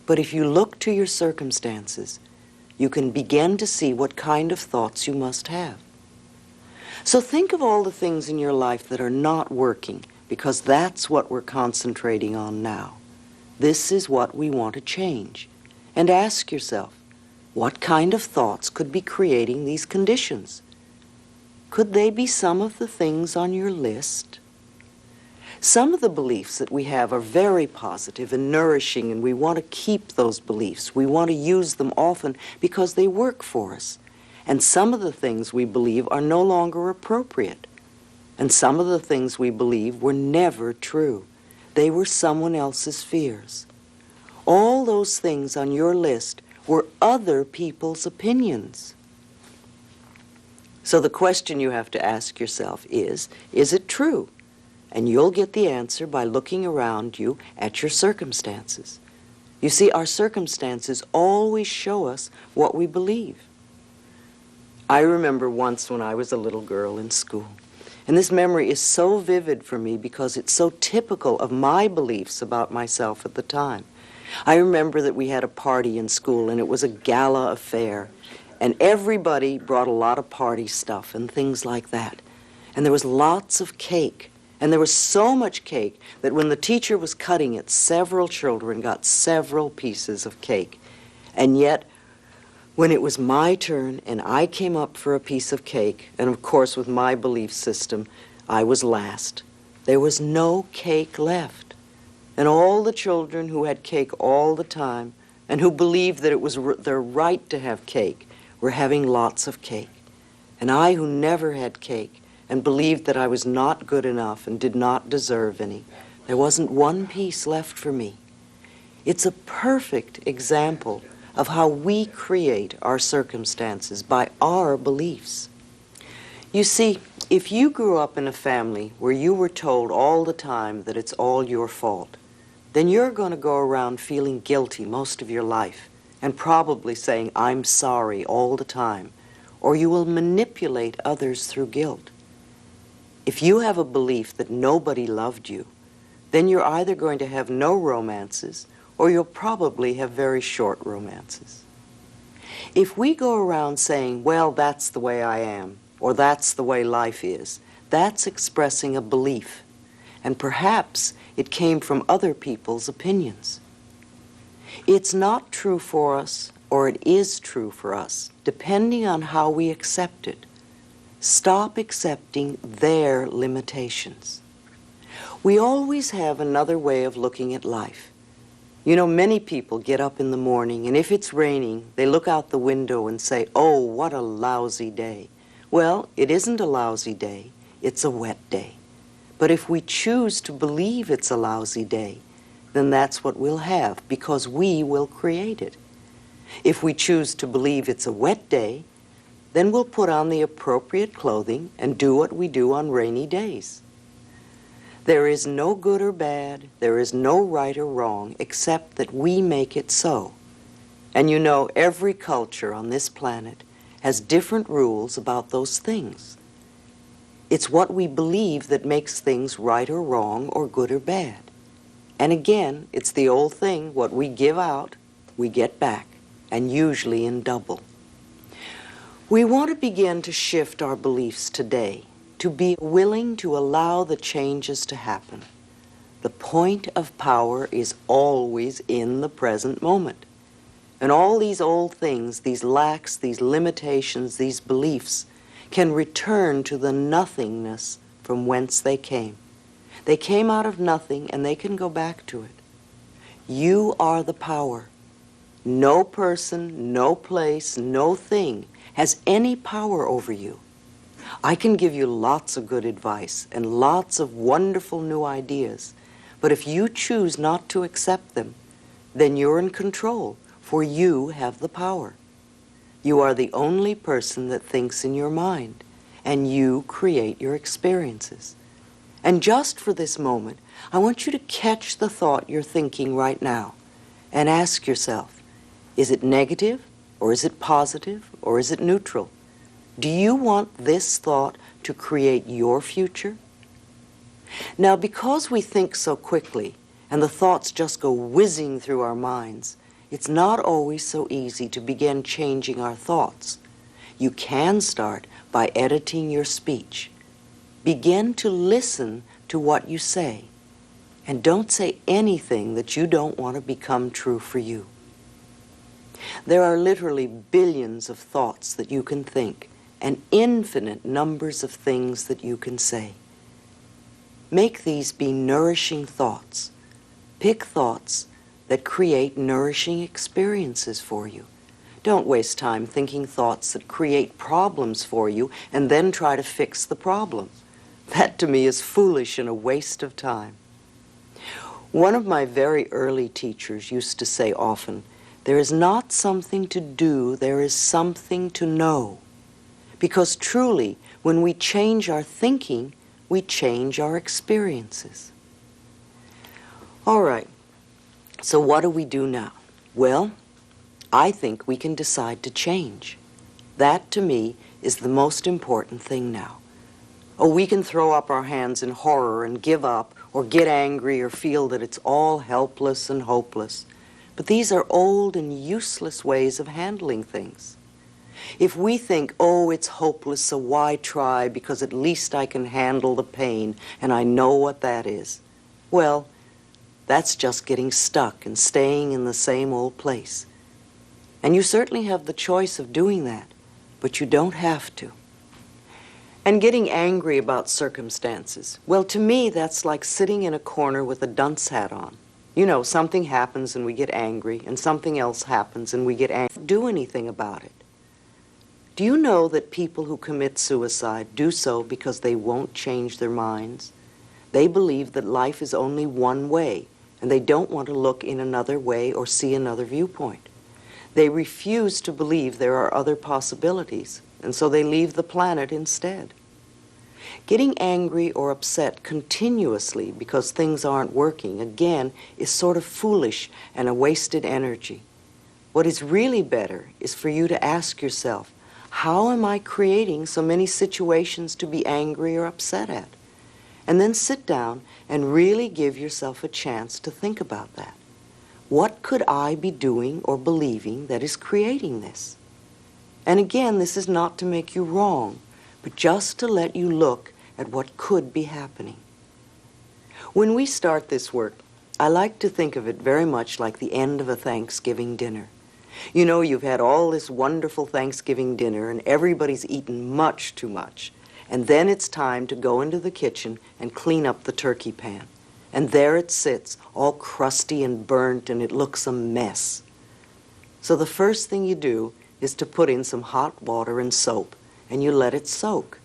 but if you look to your circumstances, you can begin to see what kind of thoughts you must have. So think of all the things in your life that are not working, because that's what we're concentrating on now. This is what we want to change. And ask yourself, what kind of thoughts could be creating these conditions? Could they be some of the things on your list? Some of the beliefs that we have are very positive and nourishing, and we want to keep those beliefs. We want to use them often because they work for us. And some of the things we believe are no longer appropriate. And some of the things we believe were never true. They were someone else's fears. All those things on your list were other people's opinions. So the question you have to ask yourself is it true? And you'll get the answer by looking around you at your circumstances. You see, our circumstances always show us what we believe. I remember once when I was a little girl in school, and this memory is so vivid for me because it's so typical of my beliefs about myself at the time. I remember that we had a party in school, and it was a gala affair, and everybody brought a lot of party stuff and things like that. And there was lots of cake, and there was so much cake that when the teacher was cutting it, several children got several pieces of cake. And yet, when it was my turn and I came up for a piece of cake, and of course with my belief system, I was last, there was no cake left. And all the children who had cake all the time and who believed that it was their right to have cake were having lots of cake. And I, who never had cake and believed that I was not good enough and did not deserve any, there wasn't one piece left for me. It's a perfect example of how we create our circumstances by our beliefs. You see, if you grew up in a family where you were told all the time that it's all your fault, then you're going to go around feeling guilty most of your life and probably saying, I'm sorry all the time, or you will manipulate others through guilt. If you have a belief that nobody loved you, then you're either going to have no romances or you'll probably have very short romances. If we go around saying, well, that's the way I am, or that's the way life is, that's expressing a belief. And perhaps it came from other people's opinions. It's not true for us, or it is true for us, depending on how we accept it. Stop accepting their limitations. We always have another way of looking at life. You know, many people get up in the morning, and if it's raining, they look out the window and say, oh, what a lousy day. Well, it isn't a lousy day, it's a wet day. But if we choose to believe it's a lousy day, then that's what we'll have, because we will create it. If we choose to believe it's a wet day, then we'll put on the appropriate clothing and do what we do on rainy days. There is no good or bad, there is no right or wrong, except that we make it so. And you know, every culture on this planet has different rules about those things. It's what we believe that makes things right or wrong or good or bad. And again, it's the old thing, what we give out, we get back, and usually in double. We want to begin to shift our beliefs today, to be willing to allow the changes to happen. The point of power is always in the present moment. And all these old things, these lacks, these limitations, these beliefs, can return to the nothingness from whence they came. They came out of nothing, and they can go back to it. You are the power. No person, no place, no thing has any power over you. I can give you lots of good advice and lots of wonderful new ideas, but if you choose not to accept them, then you're in control, for you have the power. You are the only person that thinks in your mind, and you create your experiences. And just for this moment, I want you to catch the thought you're thinking right now and ask yourself, is it negative, or is it positive, or is it neutral? Do you want this thought to create your future? Now, because we think so quickly, and the thoughts just go whizzing through our minds, it's not always so easy to begin changing our thoughts. You can start by editing your speech. Begin to listen to what you say, and don't say anything that you don't want to become true for you. There are literally billions of thoughts that you can think, and infinite numbers of things that you can say. Make these be nourishing thoughts. Pick thoughts that create nourishing experiences for you. Don't waste time thinking thoughts that create problems for you and then try to fix the problem. That to me is foolish and a waste of time. One of my very early teachers used to say often, there is not something to do, there is something to know. Because truly, when we change our thinking, we change our experiences. All right, so what do we do now? Well, I think we can decide to change. That, to me, is the most important thing now. Oh, we can throw up our hands in horror and give up, or get angry, or feel that it's all helpless and hopeless. But these are old and useless ways of handling things. If we think, oh, it's hopeless, so why try, because at least I can handle the pain, and I know what that is, well, that's just getting stuck and staying in the same old place. And you certainly have the choice of doing that, but you don't have to. And getting angry about circumstances, well, to me, that's like sitting in a corner with a dunce hat on. You know, something happens and we get angry, and something else happens and we get angry. Do anything about it. Do you know that people who commit suicide do so because they won't change their minds? They believe that life is only one way, and they don't want to look in another way or see another viewpoint. They refuse to believe there are other possibilities, and so they leave the planet instead. Getting angry or upset continuously because things aren't working, again, is sort of foolish and a wasted energy. What is really better is for you to ask yourself, how am I creating so many situations to be angry or upset at? And then sit down and really give yourself a chance to think about that. What could I be doing or believing that is creating this? And again, this is not to make you wrong, but just to let you look at what could be happening. When we start this work, I like to think of it very much like the end of a Thanksgiving dinner. You know, you've had all this wonderful Thanksgiving dinner and everybody's eaten much too much. And then it's time to go into the kitchen and clean up the turkey pan. And there it sits, all crusty and burnt, and it looks a mess. So the first thing you do is to put in some hot water and soap, and you let it soak.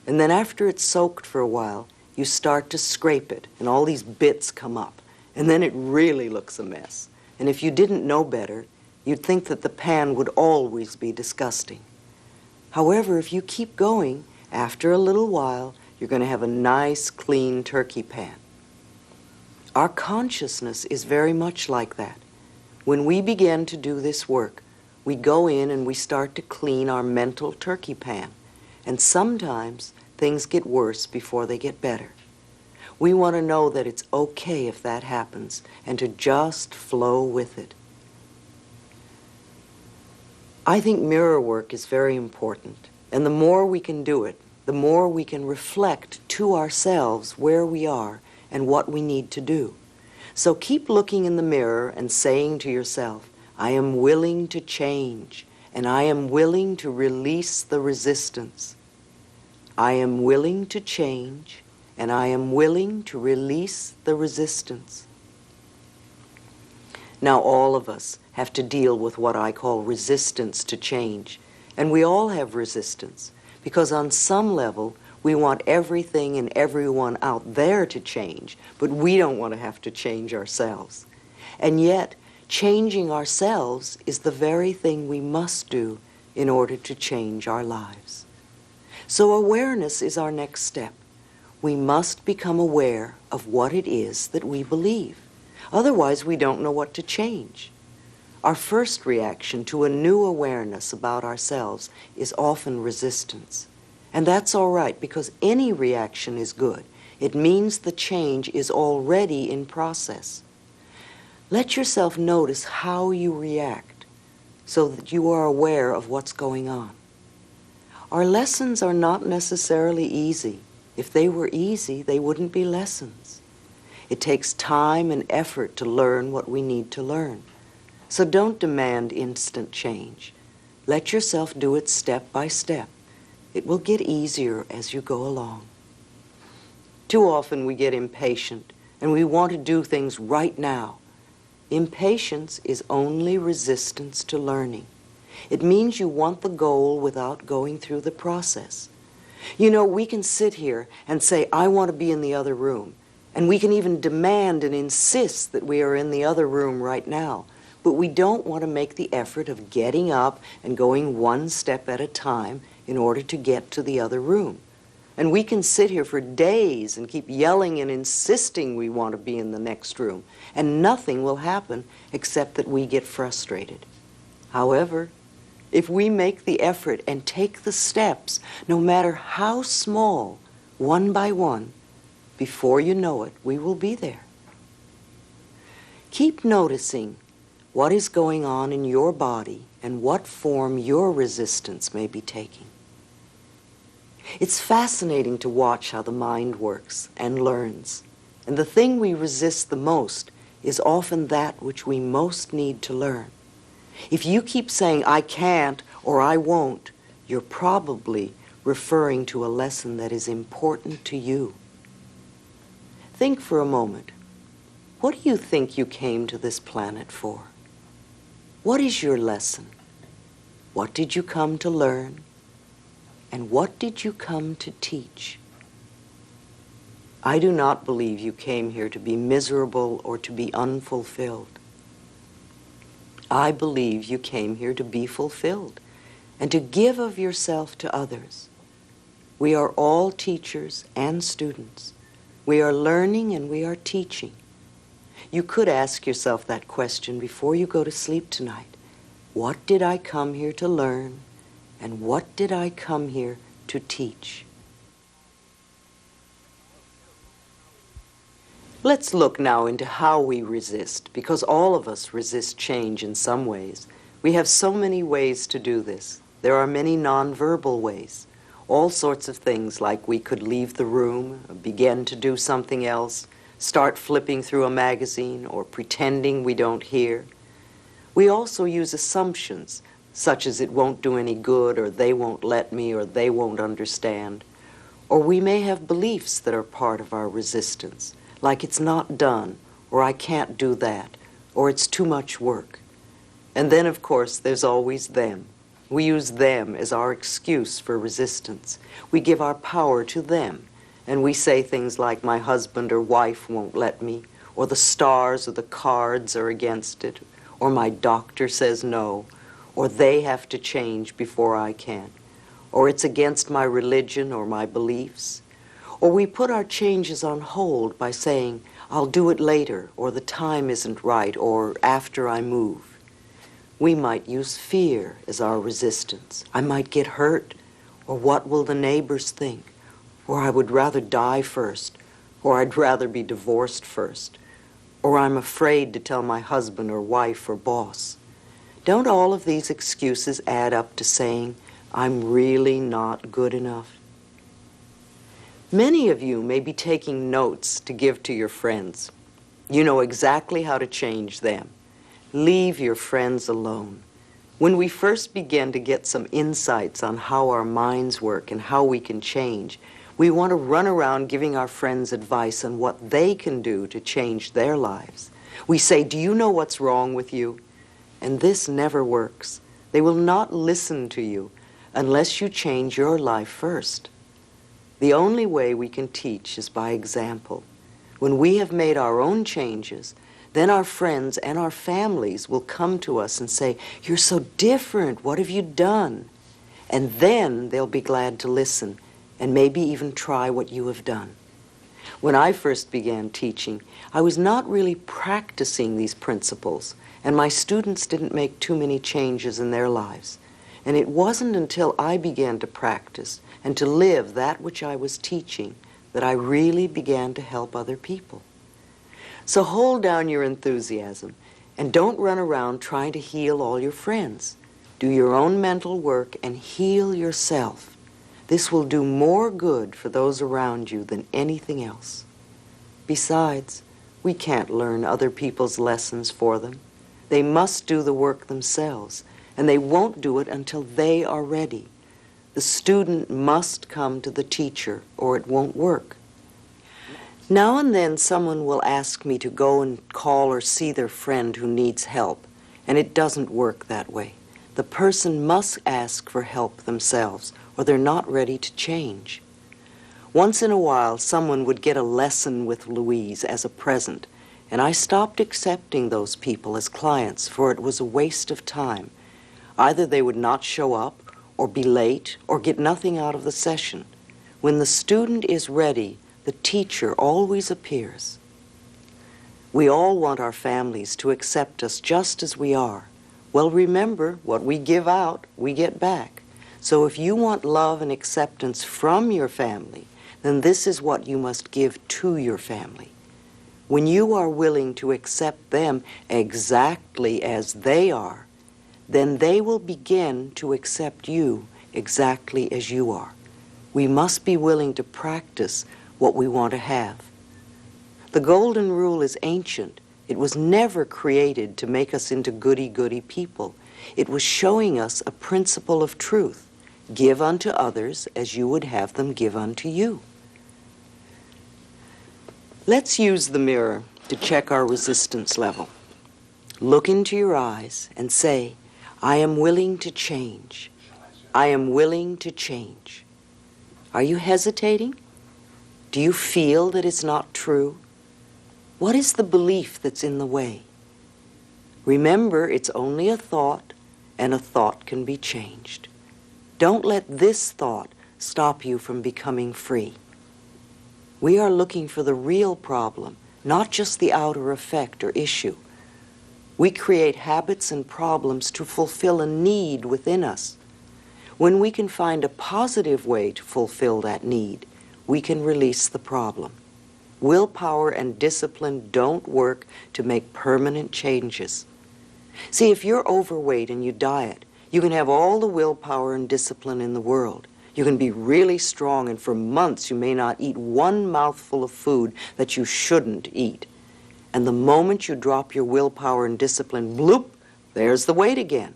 And then after it's soaked for a while, you start to scrape it, and all these bits come up. And then it really looks a mess. And if you didn't know better, you'd think that the pan would always be disgusting. However, if you keep going, after a little while, you're going to have a nice, clean turkey pan. Our consciousness is very much like that. When we begin to do this work, we go in and we start to clean our mental turkey pan. And sometimes things get worse before they get better. We want to know that it's okay if that happens and to just flow with it. I think mirror work is very important, and the more we can do it, the more we can reflect to ourselves where we are and what we need to do. So keep looking in the mirror and saying to yourself, I am willing to change, and I am willing to release the resistance. I am willing to change, and I am willing to release the resistance. Now all of us have to deal with what I call resistance to change. And we all have resistance, because on some level we want everything and everyone out there to change, but we don't want to have to change ourselves. And yet, changing ourselves is the very thing we must do in order to change our lives. So awareness is our next step. We must become aware of what it is that we believe. Otherwise, we don't know what to change. Our first reaction to a new awareness about ourselves is often resistance. And that's all right, because any reaction is good. It means the change is already in process. Let yourself notice how you react so that you are aware of what's going on. Our lessons are not necessarily easy. If they were easy, they wouldn't be lessons. It takes time and effort to learn what we need to learn. So don't demand instant change. Let yourself do it step by step. It will get easier as you go along. Too often we get impatient and we want to do things right now. Impatience is only resistance to learning. It means you want the goal without going through the process. You know, we can sit here and say, I want to be in the other room. And we can even demand and insist that we are in the other room right now. But we don't want to make the effort of getting up and going one step at a time in order to get to the other room. And we can sit here for days and keep yelling and insisting we want to be in the next room. And nothing will happen except that we get frustrated. However, if we make the effort and take the steps, no matter how small, one by one, before you know it, we will be there. Keep noticing what is going on in your body and what form your resistance may be taking. It's fascinating to watch how the mind works and learns. And the thing we resist the most is often that which we most need to learn. If you keep saying, I can't or I won't, you're probably referring to a lesson that is important to you. Think for a moment. What do you think you came to this planet for? What is your lesson? What did you come to learn? And what did you come to teach? I do not believe you came here to be miserable or to be unfulfilled. I believe you came here to be fulfilled and to give of yourself to others. We are all teachers and students. We are learning and we are teaching. You could ask yourself that question before you go to sleep tonight. What did I come here to learn? And what did I come here to teach? Let's look now into how we resist, because all of us resist change in some ways. We have so many ways to do this. There are many nonverbal ways. All sorts of things, like we could leave the room, begin to do something else, start flipping through a magazine, or pretending we don't hear. We also use assumptions, such as it won't do any good, or they won't let me, or they won't understand. Or we may have beliefs that are part of our resistance, like it's not done, or I can't do that, or it's too much work. And then, of course, there's always them. We use them as our excuse for resistance. We give our power to them, and we say things like, my husband or wife won't let me, or the stars or the cards are against it, or my doctor says no, or they have to change before I can, or it's against my religion or my beliefs. Or we put our changes on hold by saying, I'll do it later, or the time isn't right, or after I move. We might use fear as our resistance. I might get hurt, or what will the neighbors think? Or I would rather die first, or I'd rather be divorced first, or I'm afraid to tell my husband or wife or boss. Don't all of these excuses add up to saying, I'm really not good enough? Many of you may be taking notes to give to your friends. You know exactly how to change them. Leave your friends alone. When we first begin to get some insights on how our minds work and how we can change, we want to run around giving our friends advice on what they can do to change their lives. We say, do you know what's wrong with you? And this never works. They will not listen to you unless you change your life first. The only way we can teach is by example. When we have made our own changes, then our friends and our families will come to us and say, you're so different, what have you done? And then they'll be glad to listen and maybe even try what you have done. When I first began teaching, I was not really practicing these principles, and my students didn't make too many changes in their lives. And it wasn't until I began to practice and to live that which I was teaching that I really began to help other people. So hold down your enthusiasm and don't run around trying to heal all your friends. Do your own mental work and heal yourself. This will do more good for those around you than anything else. Besides, we can't learn other people's lessons for them. They must do the work themselves, and they won't do it until they are ready. The student must come to the teacher, or it won't work. Now and then someone will ask me to go and call or see their friend who needs help, and it doesn't work that way. The person must ask for help themselves, or they're not ready to change. Once in a while, someone would get a lesson with Louise as a present, and I stopped accepting those people as clients, for it was a waste of time. Either they would not show up, or be late, or get nothing out of the session. When the student is ready, the teacher always appears. We all want our families to accept us just as we are. Well, remember, what we give out, we get back. So if you want love and acceptance from your family, then this is what you must give to your family. When you are willing to accept them exactly as they are, then they will begin to accept you exactly as you are. We must be willing to practice what we want to have. The golden rule is ancient. It was never created to make us into goody-goody people. It was showing us a principle of truth. Give unto others as you would have them give unto you. Let's use the mirror to check our resistance level. Look into your eyes and say, I am willing to change. I am willing to change. Are you hesitating? Do you feel that it's not true? What is the belief that's in the way? Remember, it's only a thought, and a thought can be changed. Don't let this thought stop you from becoming free. We are looking for the real problem, not just the outer effect or issue. We create habits and problems to fulfill a need within us. When we can find a positive way to fulfill that need, we can release the problem. Willpower and discipline don't work to make permanent changes. See, if you're overweight and you diet, you can have all the willpower and discipline in the world. You can be really strong, and for months you may not eat one mouthful of food that you shouldn't eat. And the moment you drop your willpower and discipline, bloop, there's the weight again.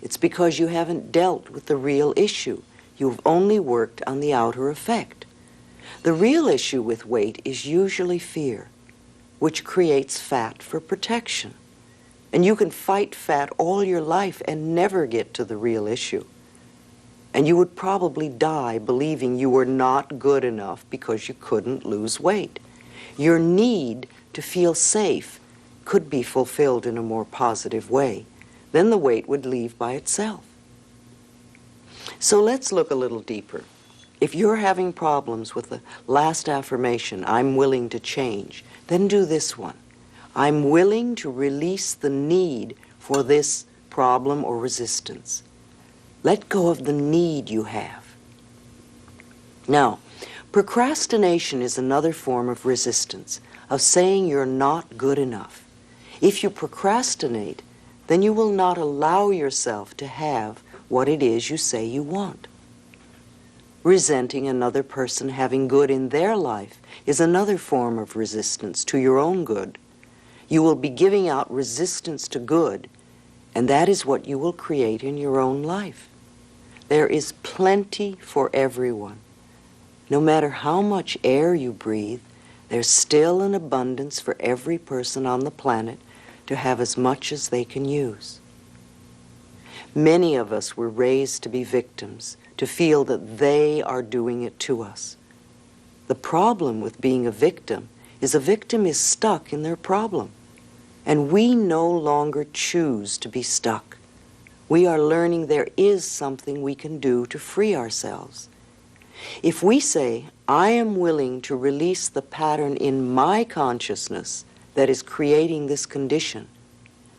It's because you haven't dealt with the real issue. You've only worked on the outer effect. The real issue with weight is usually fear, which creates fat for protection. And you can fight fat all your life and never get to the real issue. And you would probably die believing you were not good enough because you couldn't lose weight. Your need to feel safe could be fulfilled in a more positive way. Then the weight would leave by itself. So let's look a little deeper. If you're having problems with the last affirmation, I'm willing to change, then do this one. I'm willing to release the need for this problem or resistance. Let go of the need you have. Now, procrastination is another form of resistance, of saying you're not good enough. If you procrastinate, then you will not allow yourself to have what it is you say you want. Resenting another person having good in their life is another form of resistance to your own good. You will be giving out resistance to good, and that is what you will create in your own life. There is plenty for everyone. No matter how much air you breathe, there's still an abundance for every person on the planet to have as much as they can use. Many of us were raised to be victims, to feel that they are doing it to us. The problem with being a victim is stuck in their problem. And we no longer choose to be stuck. We are learning there is something we can do to free ourselves. If we say, I am willing to release the pattern in my consciousness that is creating this condition,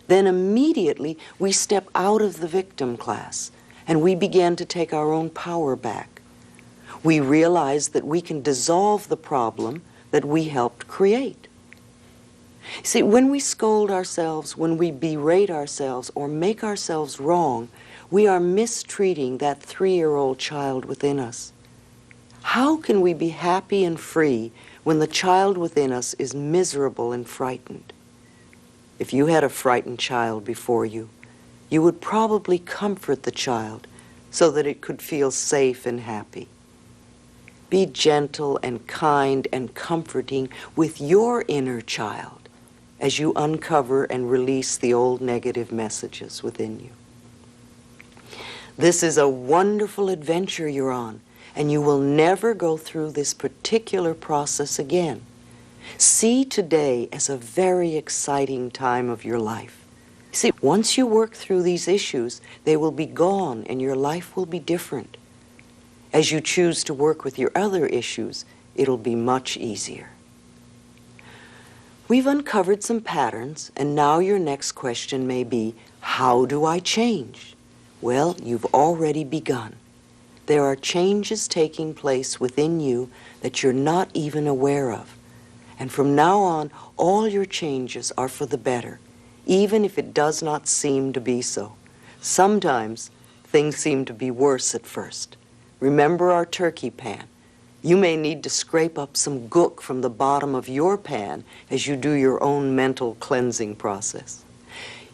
then immediately we step out of the victim class and we begin to take our own power back. We realize that we can dissolve the problem that we helped create. See, when we scold ourselves, when we berate ourselves or make ourselves wrong, we are mistreating that 3-year-old child within us. How can we be happy and free when the child within us is miserable and frightened? If you had a frightened child before you, you would probably comfort the child so that it could feel safe and happy. Be gentle and kind and comforting with your inner child as you uncover and release the old negative messages within you. This is a wonderful adventure you're on, and you will never go through this particular process again. See today as a very exciting time of your life. See, once you work through these issues, they will be gone and your life will be different. As you choose to work with your other issues, it'll be much easier. We've uncovered some patterns, and now your next question may be, how do I change? Well, you've already begun. There are changes taking place within you that you're not even aware of. And from now on, all your changes are for the better, even if it does not seem to be so. Sometimes things seem to be worse at first. Remember our turkey pan. You may need to scrape up some gook from the bottom of your pan as you do your own mental cleansing process.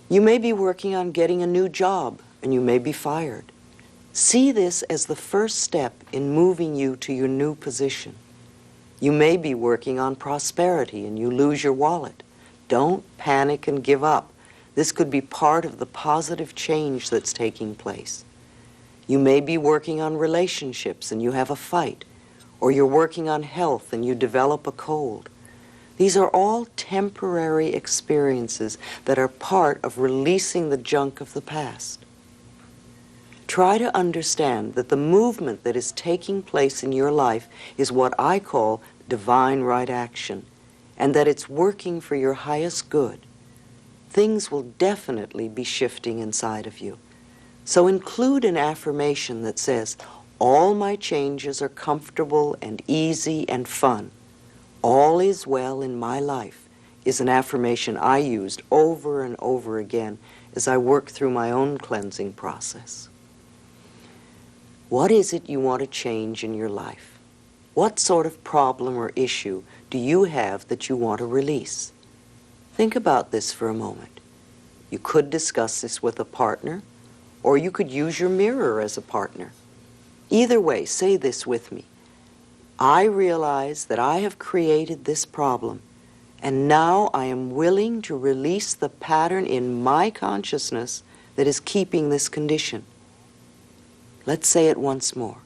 You may be working on getting a new job, and you may be fired. See this as the first step in moving you to your new position. You may be working on prosperity, and you lose your wallet. Don't panic and give up. This could be part of the positive change that's taking place. You may be working on relationships, and you have a fight. Or you're working on health and you develop a cold. These are all temporary experiences that are part of releasing the junk of the past. Try to understand that the movement that is taking place in your life is what I call divine right action, and that it's working for your highest good. Things will definitely be shifting inside of you. So include an affirmation that says, all my changes are comfortable and easy and fun. All is well in my life is an affirmation I used over and over again as I work through my own cleansing process. What is it you want to change in your life? What sort of problem or issue do you have that you want to release? Think about this for a moment. You could discuss this with a partner, or you could use your mirror as a partner. Either way, say this with me. I realize that I have created this problem, and now I am willing to release the pattern in my consciousness that is keeping this condition. Let's say it once more.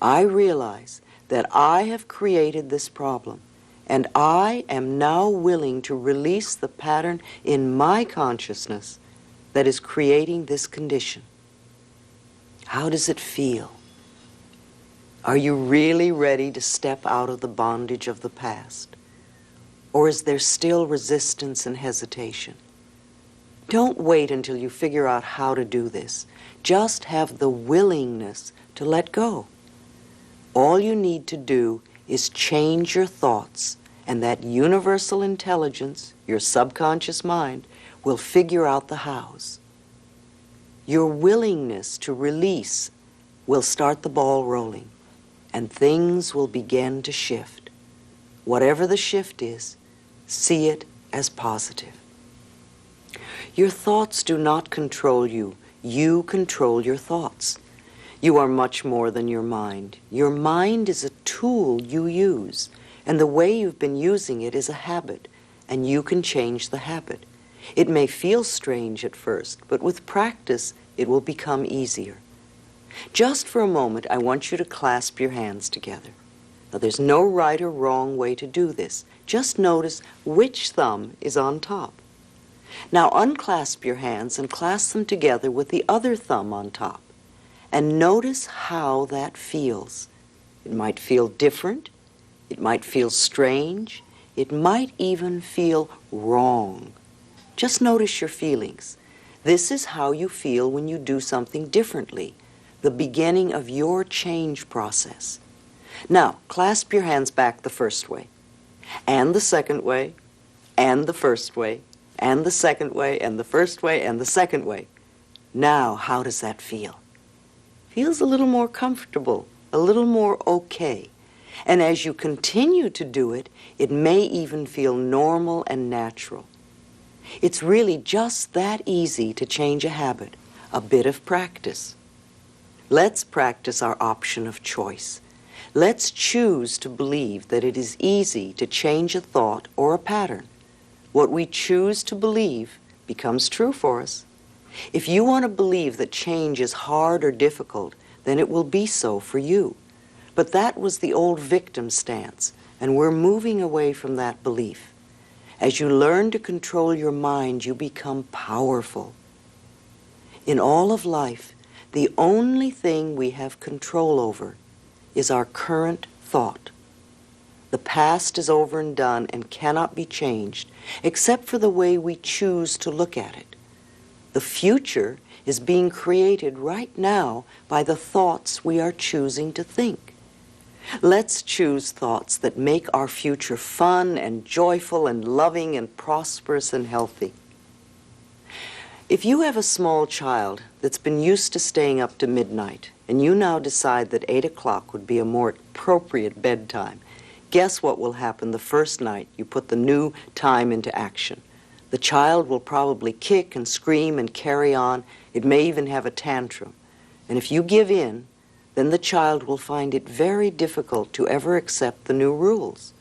I realize that I have created this problem, and I am now willing to release the pattern in my consciousness that is creating this condition. How does it feel? Are you really ready to step out of the bondage of the past? Or is there still resistance and hesitation? Don't wait until you figure out how to do this. Just have the willingness to let go. All you need to do is change your thoughts, and that universal intelligence, your subconscious mind, will figure out the hows. Your willingness to release will start the ball rolling, and things will begin to shift. Whatever the shift is, see it as positive. Your thoughts do not control you. You control your thoughts. You are much more than your mind. Your mind is a tool you use, and the way you've been using it is a habit, and you can change the habit. It may feel strange at first, but with practice, it will become easier. Just for a moment, I want you to clasp your hands together. Now, there's no right or wrong way to do this. Just notice which thumb is on top. Now, unclasp your hands and clasp them together with the other thumb on top. And notice how that feels. It might feel different. It might feel strange. It might even feel wrong. Just notice your feelings. This is how you feel when you do something differently, the beginning of your change process. Now, clasp your hands back the first way, and the second way, and the first way, and the second way, and the first way, and the second way. Now, how does that feel? Feels a little more comfortable, a little more okay. And as you continue to do it, it may even feel normal and natural. It's really just that easy to change a habit, a bit of practice. Let's practice our option of choice. Let's choose to believe that it is easy to change a thought or a pattern. What we choose to believe becomes true for us. If you want to believe that change is hard or difficult, then it will be so for you. But that was the old victim stance, and we're moving away from that belief. As you learn to control your mind, you become powerful. In all of life, the only thing we have control over is our current thought. The past is over and done and cannot be changed, except for the way we choose to look at it. The future is being created right now by the thoughts we are choosing to think. Let's choose thoughts that make our future fun and joyful and loving and prosperous and healthy. If you have a small child that's been used to staying up to midnight, and you now decide that 8 o'clock would be a more appropriate bedtime, guess what will happen the first night you put the new time into action? The child will probably kick and scream and carry on. It may even have a tantrum. And if you give in, then the child will find it very difficult to ever accept the new rules.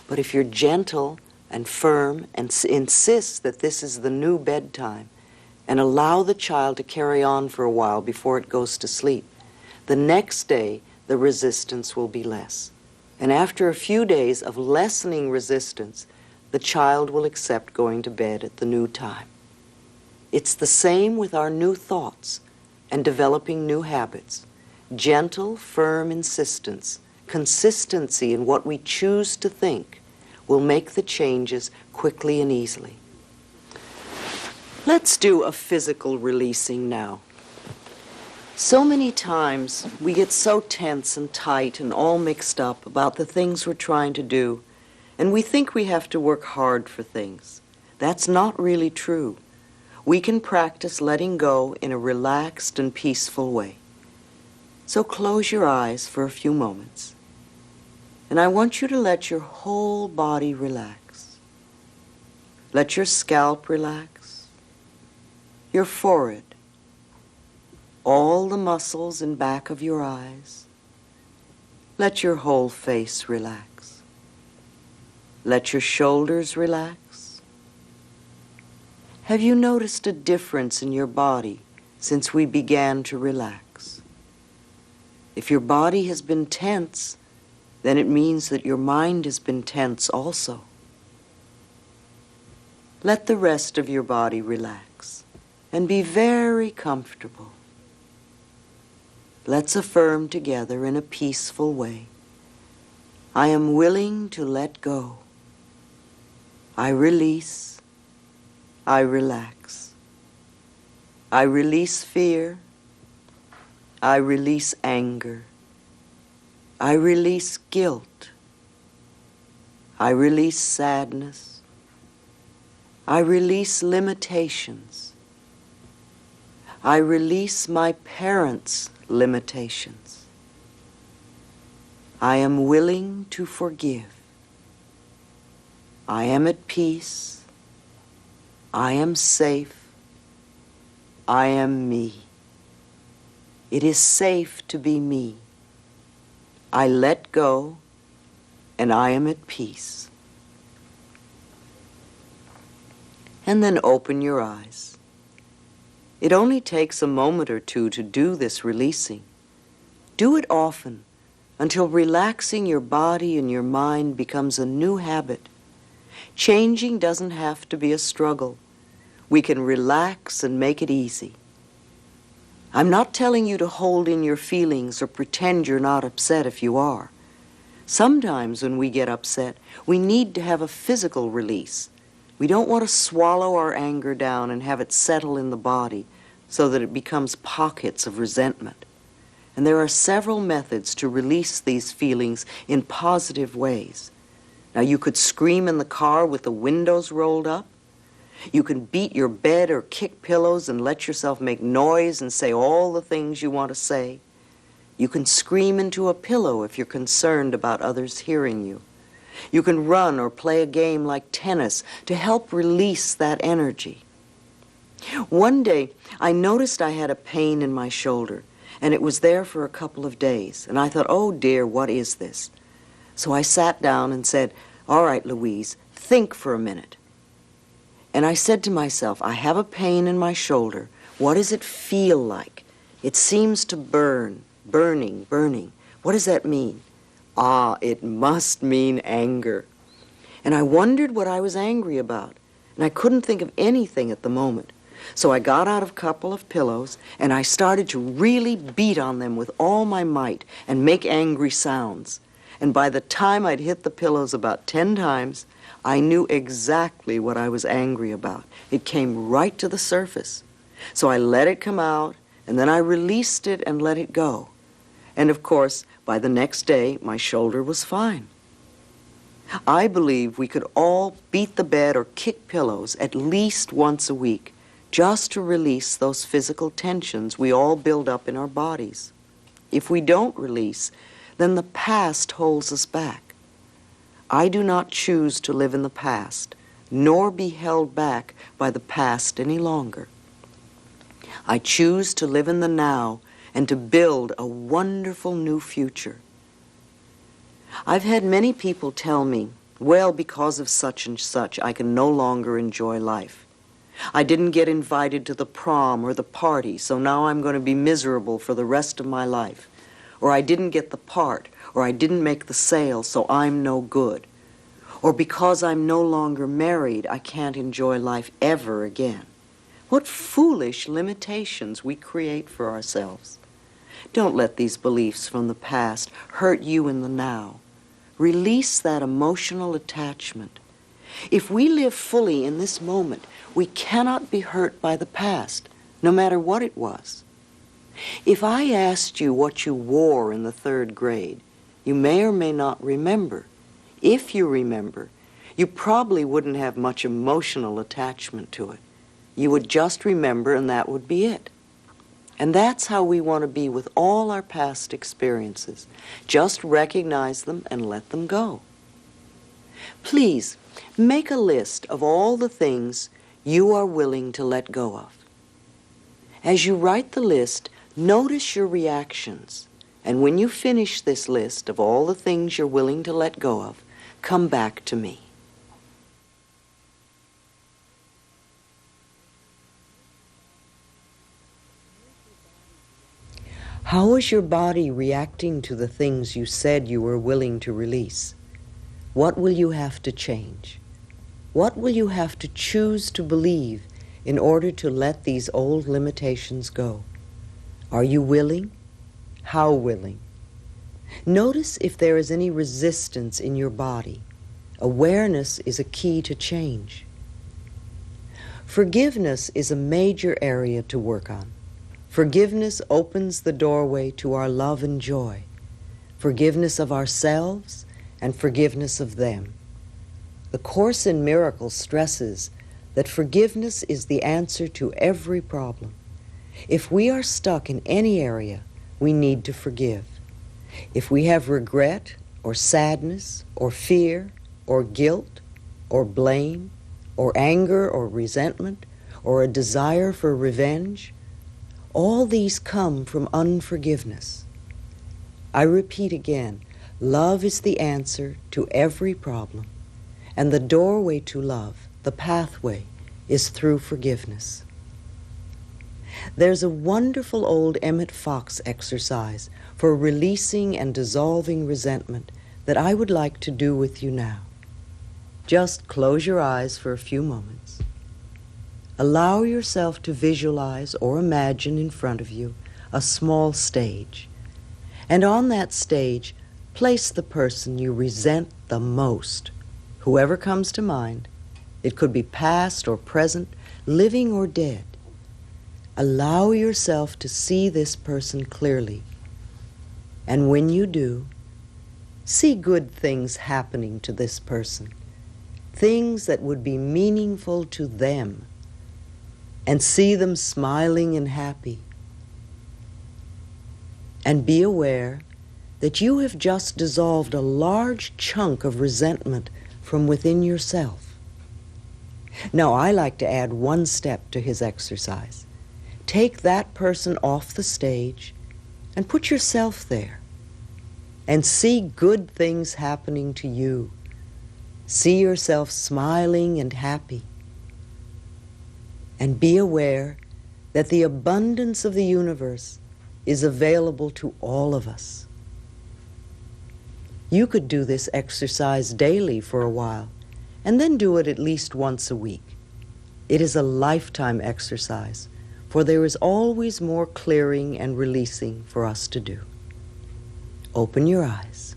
But if you're gentle and firm and insist that this is the new bedtime, and allow the child to carry on for a while before it goes to sleep, the next day the resistance will be less. And after a few days of lessening resistance, the child will accept going to bed at the new time. It's the same with our new thoughts and developing new habits. Gentle, firm insistence, consistency in what we choose to think will make the changes quickly and easily. Let's do a physical releasing now. So many times we get so tense and tight and all mixed up about the things we're trying to do, and we think we have to work hard for things. That's not really true. We can practice letting go in a relaxed and peaceful way. So close your eyes for a few moments, and I want you to let your whole body relax. Let your scalp relax, your forehead, all the muscles in back of your eyes. Let your whole face relax. Let your shoulders relax. Have you noticed a difference in your body since we began to relax? If your body has been tense, then it means that your mind has been tense also. Let the rest of your body relax and be very comfortable. Let's affirm together in a peaceful way. I am willing to let go. I release. I relax. I release fear. I release anger. I release guilt. I release sadness. I release limitations. I release my parents' limitations. I am willing to forgive. I am at peace. I am safe. I am me. It is safe to be me. I let go, and I am at peace. And then open your eyes. It only takes a moment or two to do this releasing. Do it often until relaxing your body and your mind becomes a new habit. Changing doesn't have to be a struggle. We can relax and make it easy. I'm not telling you to hold in your feelings or pretend you're not upset if you are. Sometimes when we get upset, we need to have a physical release. We don't want to swallow our anger down and have it settle in the body so that it becomes pockets of resentment. And there are several methods to release these feelings in positive ways. Now, you could scream in the car with the windows rolled up. You can beat your bed or kick pillows and let yourself make noise and say all the things you want to say. You can scream into a pillow if you're concerned about others hearing you. You can run or play a game like tennis to help release that energy. One day, I noticed I had a pain in my shoulder, and it was there for a couple of days. And I thought, oh dear, what is this? So I sat down and said, all right, Louise, think for a minute. And I said to myself, I have a pain in my shoulder. What does it feel like? It seems to burn, burning. What does that mean? Ah, it must mean anger. And I wondered what I was angry about, and I couldn't think of anything at the moment. So I got out a couple of pillows, and I started to really beat on them with all my might and make angry sounds. And by the time I'd hit the pillows about 10 times, I knew exactly what I was angry about. It came right to the surface. So I let it come out, and then I released it and let it go. And of course, by the next day, my shoulder was fine. I believe we could all beat the bed or kick pillows at least once a week, just to release those physical tensions we all build up in our bodies. If we don't release, then the past holds us back. I do not choose to live in the past, nor be held back by the past any longer. I choose to live in the now and to build a wonderful new future. I've had many people tell me, well, because of such and such, I can no longer enjoy life. I didn't get invited to the prom or the party, so now I'm going to be miserable for the rest of my life. Or I didn't get the part, or I didn't make the sale, so I'm no good. Or because I'm no longer married, I can't enjoy life ever again. What foolish limitations we create for ourselves. Don't let these beliefs from the past hurt you in the now. Release that emotional attachment. If we live fully in this moment, we cannot be hurt by the past, no matter what it was. If I asked you what you wore in the 3rd grade, you may or may not remember. If you remember, you probably wouldn't have much emotional attachment to it. You would just remember, and that would be it. And that's how we want to be with all our past experiences. Just recognize them and let them go. Please, make a list of all the things you are willing to let go of. As you write the list, notice your reactions. And when you finish this list of all the things you're willing to let go of, come back to me. How is your body reacting to the things you said you were willing to release? What will you have to change? What will you have to choose to believe in order to let these old limitations go? Are you willing? How willing? Notice if there is any resistance in your body. Awareness is a key to change. Forgiveness is a major area to work on. Forgiveness opens the doorway to our love and joy. Forgiveness of ourselves and forgiveness of them. The Course in Miracles stresses that forgiveness is the answer to every problem. If we are stuck in any area, we need to forgive. If we have regret or sadness or fear or guilt or blame or anger or resentment or a desire for revenge, all these come from unforgiveness. I repeat again, love is the answer to every problem, and the doorway to love, the pathway, is through forgiveness. There's a wonderful old Emmett Fox exercise for releasing and dissolving resentment that I would like to do with you now. Just close your eyes for a few moments. Allow yourself to visualize or imagine in front of you a small stage, and on that stage, place the person you resent the most, whoever comes to mind. It could be past or present, living or dead. Allow yourself to see this person clearly. And when you do, see good things happening to this person, things that would be meaningful to them, and see them smiling and happy. And be aware that you have just dissolved a large chunk of resentment from within yourself. Now, I like to add one step to his exercise. Take that person off the stage and put yourself there and see good things happening to you. See yourself smiling and happy. And be aware that the abundance of the universe is available to all of us. You could do this exercise daily for a while, and then do it at least once a week. It is a lifetime exercise, for there is always more clearing and releasing for us to do. Open your eyes.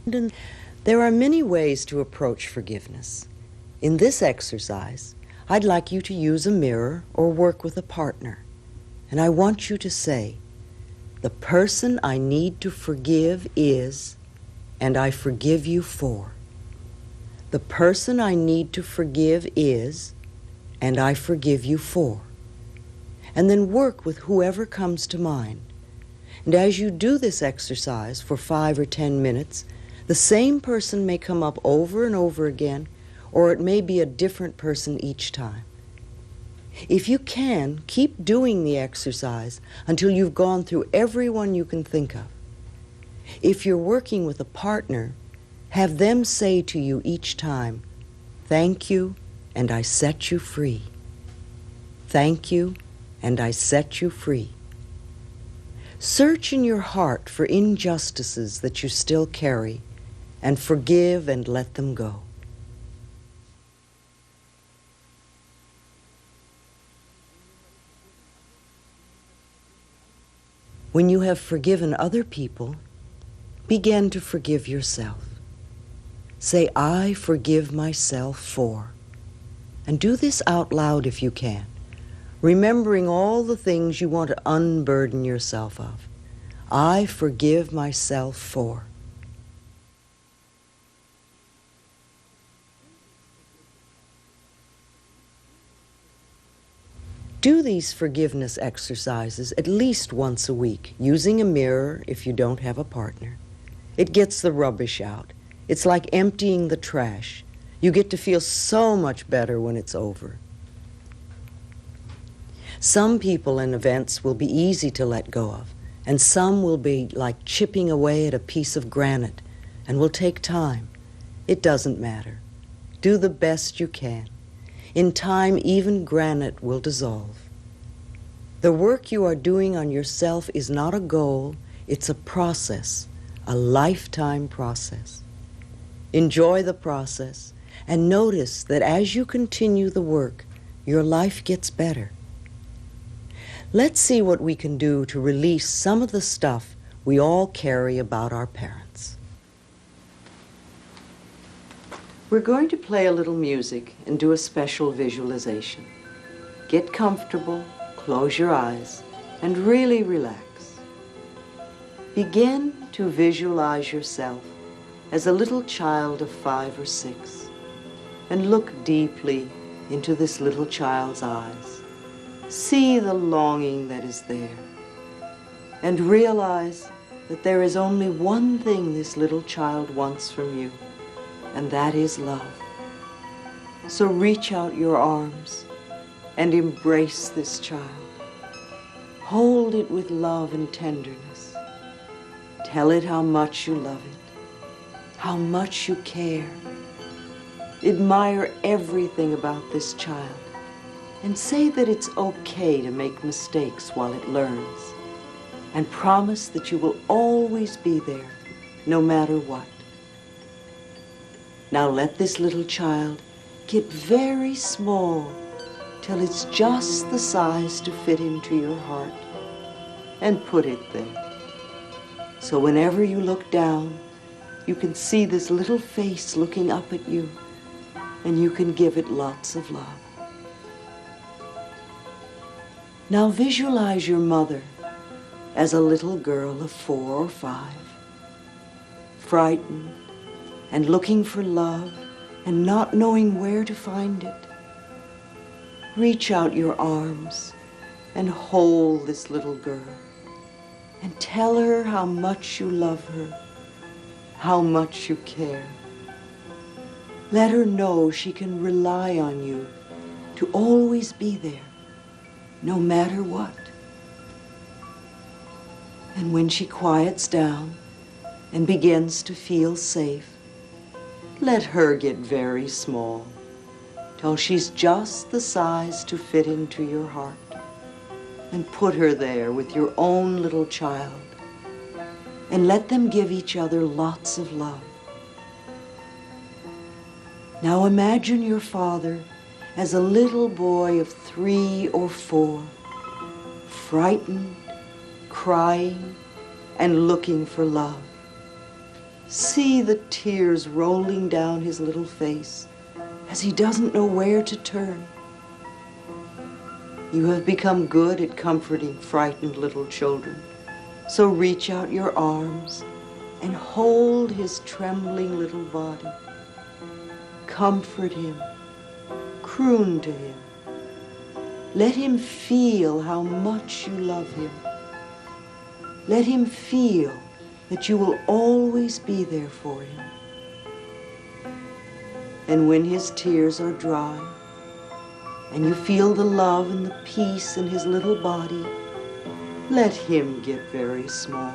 There are many ways to approach forgiveness. In this exercise, I'd like you to use a mirror or work with a partner, and I want you to say, "The person I need to forgive is, and I forgive you for." The person I need to forgive is, and I forgive you for. And then work with whoever comes to mind. And as you do this exercise for 5 or 10 minutes, the same person may come up over and over again, or it may be a different person each time. If you can, keep doing the exercise until you've gone through everyone you can think of. If you're working with a partner, have them say to you each time, "Thank you, and I set you free. Thank you, and I set you free." Search in your heart for injustices that you still carry, and forgive and let them go. When you have forgiven other people, begin to forgive yourself. Say, "I forgive myself for," and do this out loud if you can, remembering all the things you want to unburden yourself of. I forgive myself for. Do these forgiveness exercises at least once a week, using a mirror if you don't have a partner. It gets the rubbish out. It's like emptying the trash. You get to feel so much better when it's over. Some people and events will be easy to let go of, and some will be like chipping away at a piece of granite and will take time. It doesn't matter. Do the best you can. In time, even granite will dissolve. The work you are doing on yourself is not a goal, it's a process, a lifetime process. Enjoy the process and notice that as you continue the work, your life gets better. Let's see what we can do to release some of the stuff we all carry about our parents. We're going to play a little music and do a special visualization. Get comfortable, close your eyes, and really relax. Begin to visualize yourself as a little child of 5 or 6, and look deeply into this little child's eyes. See the longing that is there, and realize that there is only one thing this little child wants from you, and that is love. So reach out your arms and embrace this child. Hold it with love and tenderness. Tell it how much you love it, how much you care. Admire everything about this child and say that it's okay to make mistakes while it learns, and promise that you will always be there no matter what. Now let this little child get very small till it's just the size to fit into your heart, and put it there. So whenever you look down, you can see this little face looking up at you, and you can give it lots of love. Now visualize your mother as a little girl of 4 or 5, frightened and looking for love and not knowing where to find it. Reach out your arms and hold this little girl and tell her how much you love her, how much you care. Let her know she can rely on you to always be there, no matter what. And when she quiets down and begins to feel safe, let her get very small till she's just the size to fit into your heart, and put her there with your own little child, and let them give each other lots of love. Now imagine your father as a little boy of 3 or 4, frightened, crying, and looking for love. See the tears rolling down his little face as he doesn't know where to turn. You have become good at comforting frightened little children, so reach out your arms and hold his trembling little body. Comfort him, croon to him. Let him feel how much you love him. Let him feel that you will always be there for him. And when his tears are dry, and you feel the love and the peace in his little body, let him get very small,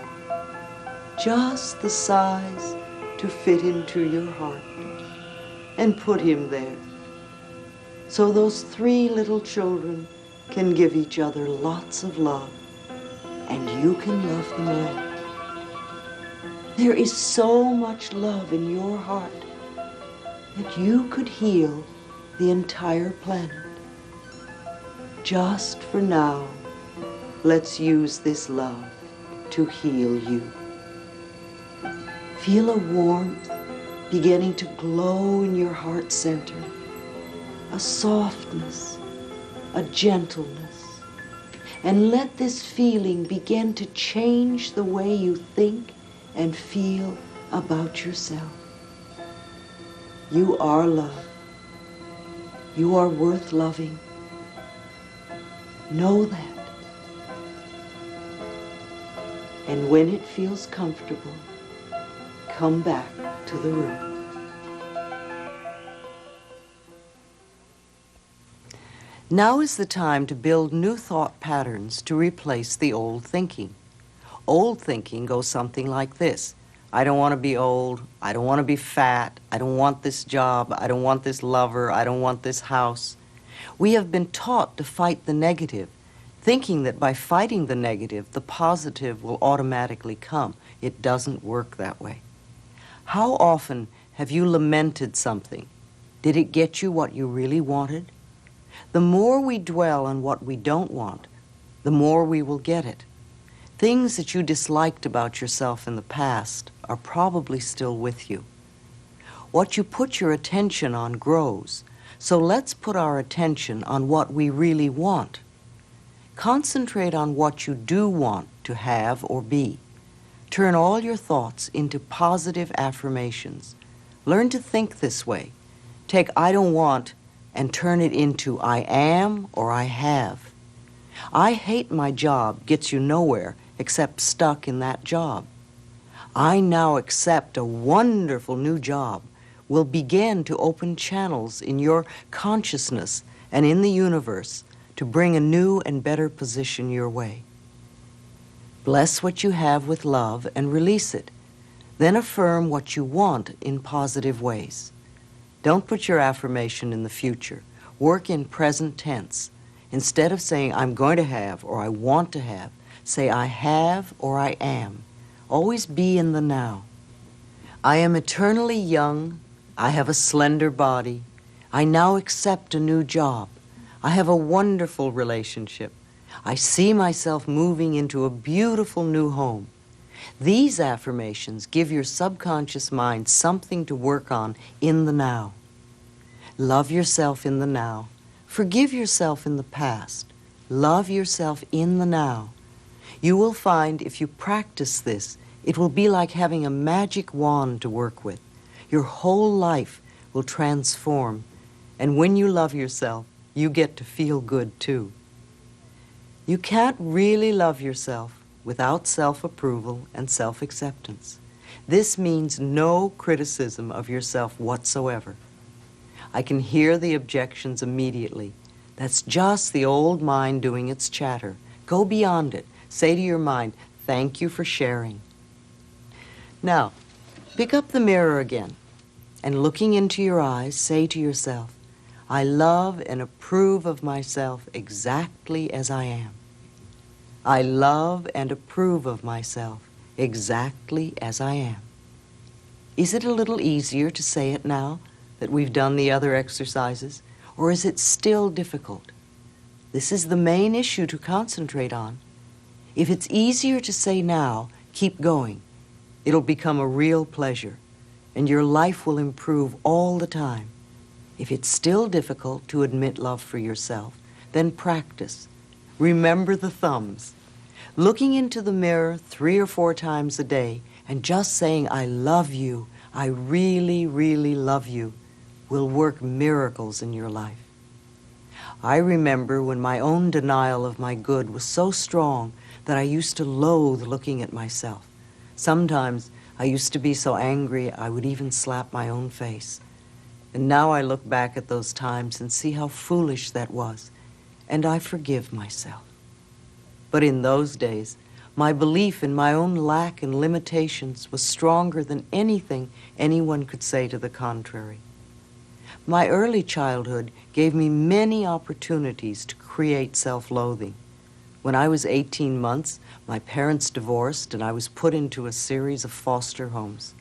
just the size to fit into your heart, and put him there, so those 3 little children can give each other lots of love, and you can love them all. There is so much love in your heart that you could heal the entire planet. Just for now, let's use this love to heal you. Feel a warmth beginning to glow in your heart center, a softness, a gentleness, and let this feeling begin to change the way you think and feel about yourself. You are love. You are worth loving. Know that. And when it feels comfortable, come back to the room. Now is the time to build new thought patterns to replace the old thinking. Old thinking goes something like this. I don't want to be old. I don't want to be fat. I don't want this job. I don't want this lover. I don't want this house. We have been taught to fight the negative, thinking that by fighting the negative, the positive will automatically come. It doesn't work that way. How often have you lamented something? Did it get you what you really wanted? The more we dwell on what we don't want, the more we will get it. Things that you disliked about yourself in the past are probably still with you. What you put your attention on grows, so let's put our attention on what we really want. Concentrate on what you do want to have or be. Turn all your thoughts into positive affirmations. Learn to think this way. Take I don't want and turn it into I am or I have. I hate my job gets you nowhere except stuck in that job. I now accept a wonderful new job will begin to open channels in your consciousness and in the universe to bring a new and better position your way. Bless what you have with love and release it. Then affirm what you want in positive ways. Don't put your affirmation in the future. Work in present tense. Instead of saying, I'm going to have or I want to have, say, I have or I am. Always be in the now. I am eternally young. I have a slender body. I now accept a new job. I have a wonderful relationship. I see myself moving into a beautiful new home. These affirmations give your subconscious mind something to work on in the now. Love yourself in the now. Forgive yourself in the past. Love yourself in the now. You will find if you practice this, it will be like having a magic wand to work with. Your whole life will transform, and when you love yourself, you get to feel good too. You can't really love yourself without self-approval and self-acceptance. This means no criticism of yourself whatsoever. I can hear the objections immediately. That's just the old mind doing its chatter. Go beyond it. Say to your mind, thank you for sharing. Now, pick up the mirror again, and looking into your eyes, say to yourself, I love and approve of myself exactly as I am. I love and approve of myself exactly as I am. Is it a little easier to say it now that we've done the other exercises, or is it still difficult? This is the main issue to concentrate on. If it's easier to say now, keep going. It'll become a real pleasure, and your life will improve all the time. If it's still difficult to admit love for yourself, then practice. Remember the thumbs. Looking into the mirror 3 or 4 times a day and just saying, I love you, I really, really love you, will work miracles in your life. I remember when my own denial of my good was so strong that I used to loathe looking at myself. Sometimes I used to be so angry I would even slap my own face. And now I look back at those times and see how foolish that was, and I forgive myself. But in those days, my belief in my own lack and limitations was stronger than anything anyone could say to the contrary. My early childhood gave me many opportunities to create self-loathing. When I was 18 months, my parents divorced and I was put into a series of foster homes.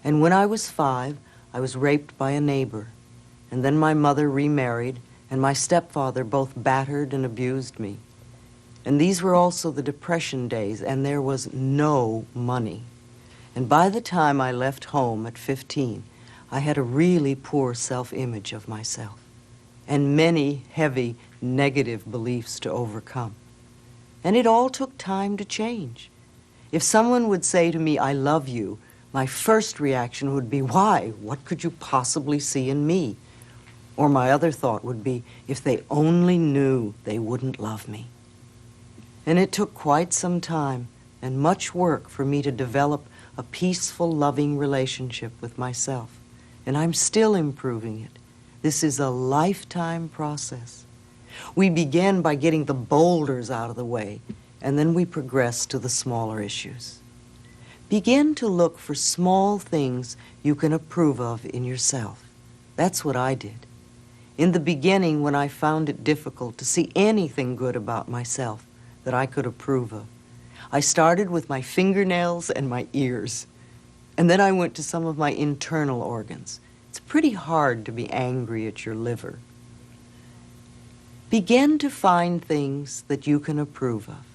And when I was 5, I was raped by a neighbor. And then my mother remarried and my stepfather both battered and abused me. And these were also the Depression days, and there was no money. And by the time I left home at 15, I had a really poor self-image of myself and many heavy negative beliefs to overcome. And it all took time to change. If someone would say to me, I love you, my first reaction would be, why? What could you possibly see in me? Or my other thought would be, if they only knew, they wouldn't love me. And it took quite some time and much work for me to develop a peaceful, loving relationship with myself. And I'm still improving it. This is a lifetime process. We begin by getting the boulders out of the way, and then we progress to the smaller issues. Begin to look for small things you can approve of in yourself. That's what I did. In the beginning, when I found it difficult to see anything good about myself that I could approve of, I started with my fingernails and my ears. And then I went to some of my internal organs. It's pretty hard to be angry at your liver. Begin to find things that you can approve of.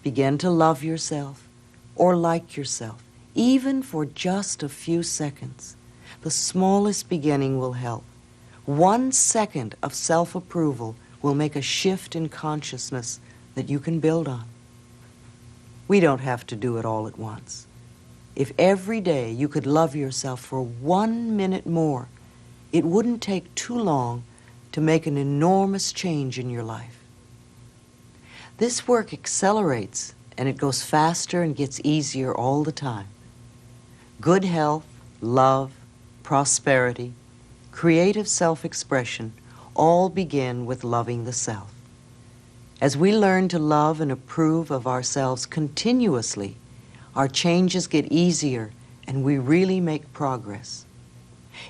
Begin to love yourself or like yourself, even for just a few seconds. The smallest beginning will help. 1 second of self-approval will make a shift in consciousness that you can build on. We don't have to do it all at once. If every day you could love yourself for 1 minute more, it wouldn't take too long to make an enormous change in your life. This work accelerates, and it goes faster and gets easier all the time. Good health, love, prosperity, creative self-expression all begin with loving the self. As we learn to love and approve of ourselves continuously, our changes get easier and we really make progress.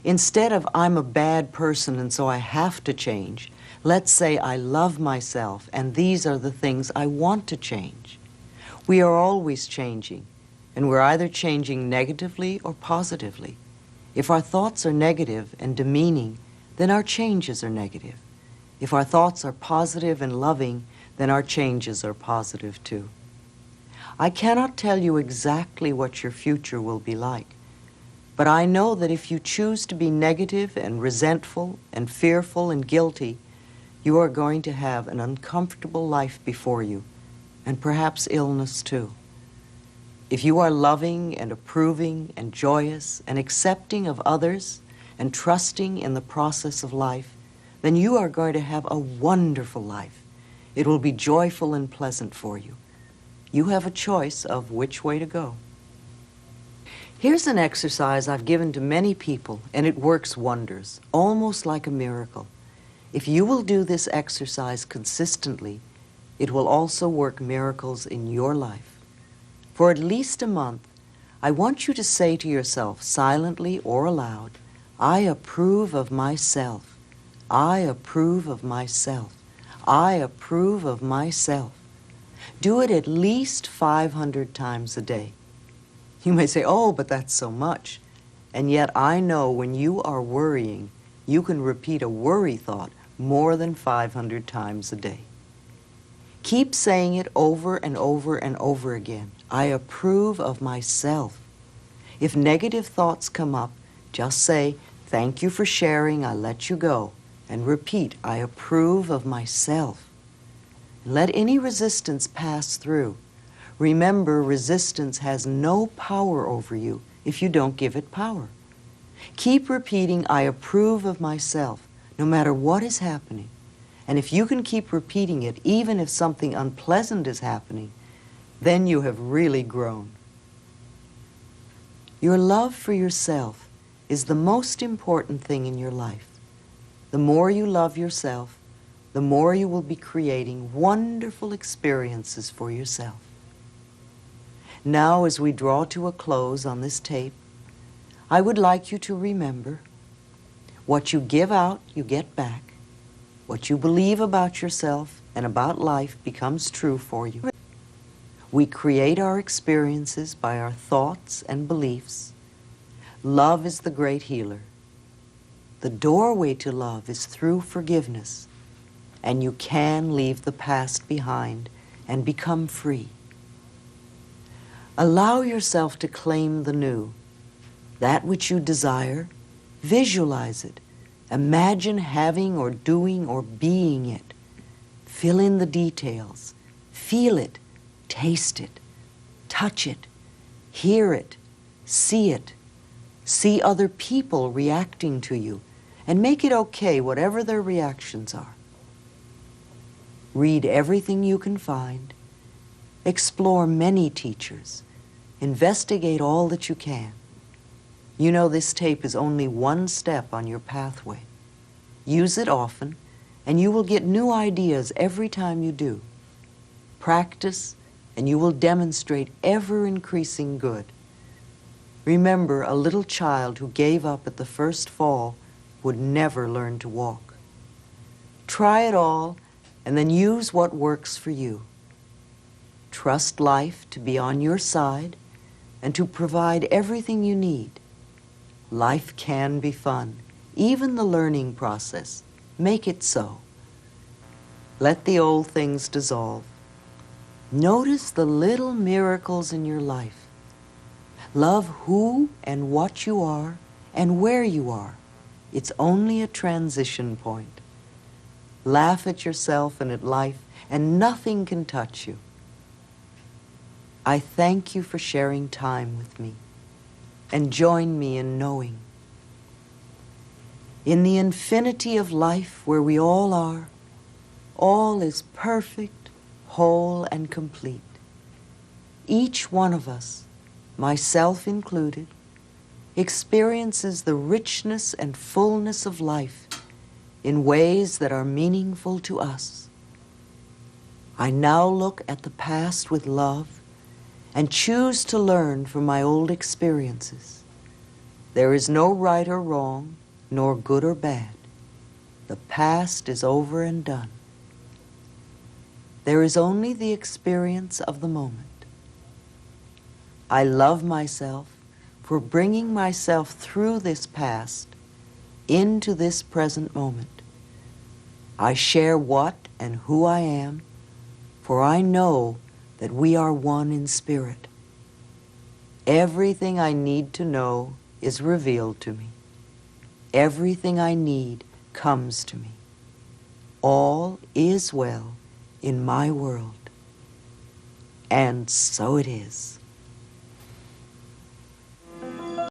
Instead of I'm a bad person and so I have to change, let's say I love myself and these are the things I want to change. We are always changing, and we're either changing negatively or positively. If our thoughts are negative and demeaning, then our changes are negative. If our thoughts are positive and loving, then our changes are positive too. I cannot tell you exactly what your future will be like, but I know that if you choose to be negative and resentful and fearful and guilty, you are going to have an uncomfortable life before you, and perhaps illness too. If you are loving and approving and joyous and accepting of others and trusting in the process of life, then you are going to have a wonderful life. It will be joyful and pleasant for you. You have a choice of which way to go. Here's an exercise I've given to many people, and it works wonders, almost like a miracle. If you will do this exercise consistently, it will also work miracles in your life. For at least a month, I want you to say to yourself, silently or aloud, I approve of myself. I approve of myself. I approve of myself. Do it at least 500 times a day. You may say, oh, but that's so much. And yet I know when you are worrying, you can repeat a worry thought more than 500 times a day. Keep saying it over and over and over again. I approve of myself. If negative thoughts come up, just say, thank you for sharing, I'll let you go. And repeat, I approve of myself. Let any resistance pass through. Remember, resistance has no power over you if you don't give it power. Keep repeating, I approve of myself, no matter what is happening. And if you can keep repeating it, even if something unpleasant is happening, then you have really grown. Your love for yourself is the most important thing in your life. The more you love yourself, the more you will be creating wonderful experiences for yourself. Now, as we draw to a close on this tape, I would like you to remember, what you give out, you get back. What you believe about yourself and about life becomes true for you. We create our experiences by our thoughts and beliefs. Love is the great healer. The doorway to love is through forgiveness, and you can leave the past behind and become free. Allow yourself to claim the new. That which you desire, visualize it. Imagine having or doing or being it. Fill in the details. Feel it, taste it, touch it, hear it, see it. See other people reacting to you, and make it okay whatever their reactions are. Read everything you can find. Explore many teachers. Investigate all that you can. You know this tape is only one step on your pathway. Use it often, and you will get new ideas every time you do. Practice, and you will demonstrate ever-increasing good. Remember, a little child who gave up at the first fall would never learn to walk. Try it all, and then use what works for you. Trust life to be on your side and to provide everything you need. Life can be fun, even the learning process. Make it so. Let the old things dissolve. Notice the little miracles in your life. Love who and what you are and where you are. It's only a transition point. Laugh at yourself and at life, and nothing can touch you. I thank you for sharing time with me, and join me in knowing. In the infinity of life where we all are, all is perfect, whole and complete. Each one of us, myself included, experiences the richness and fullness of life in ways that are meaningful to us. I now look at the past with love and choose to learn from my old experiences. There is no right or wrong, nor good or bad. The past is over and done. There is only the experience of the moment. I love myself for bringing myself through this past into this present moment. I share what and who I am, for I know that we are one in spirit. Everything I need to know is revealed to me. Everything I need comes to me. All is well in my world. And so it is.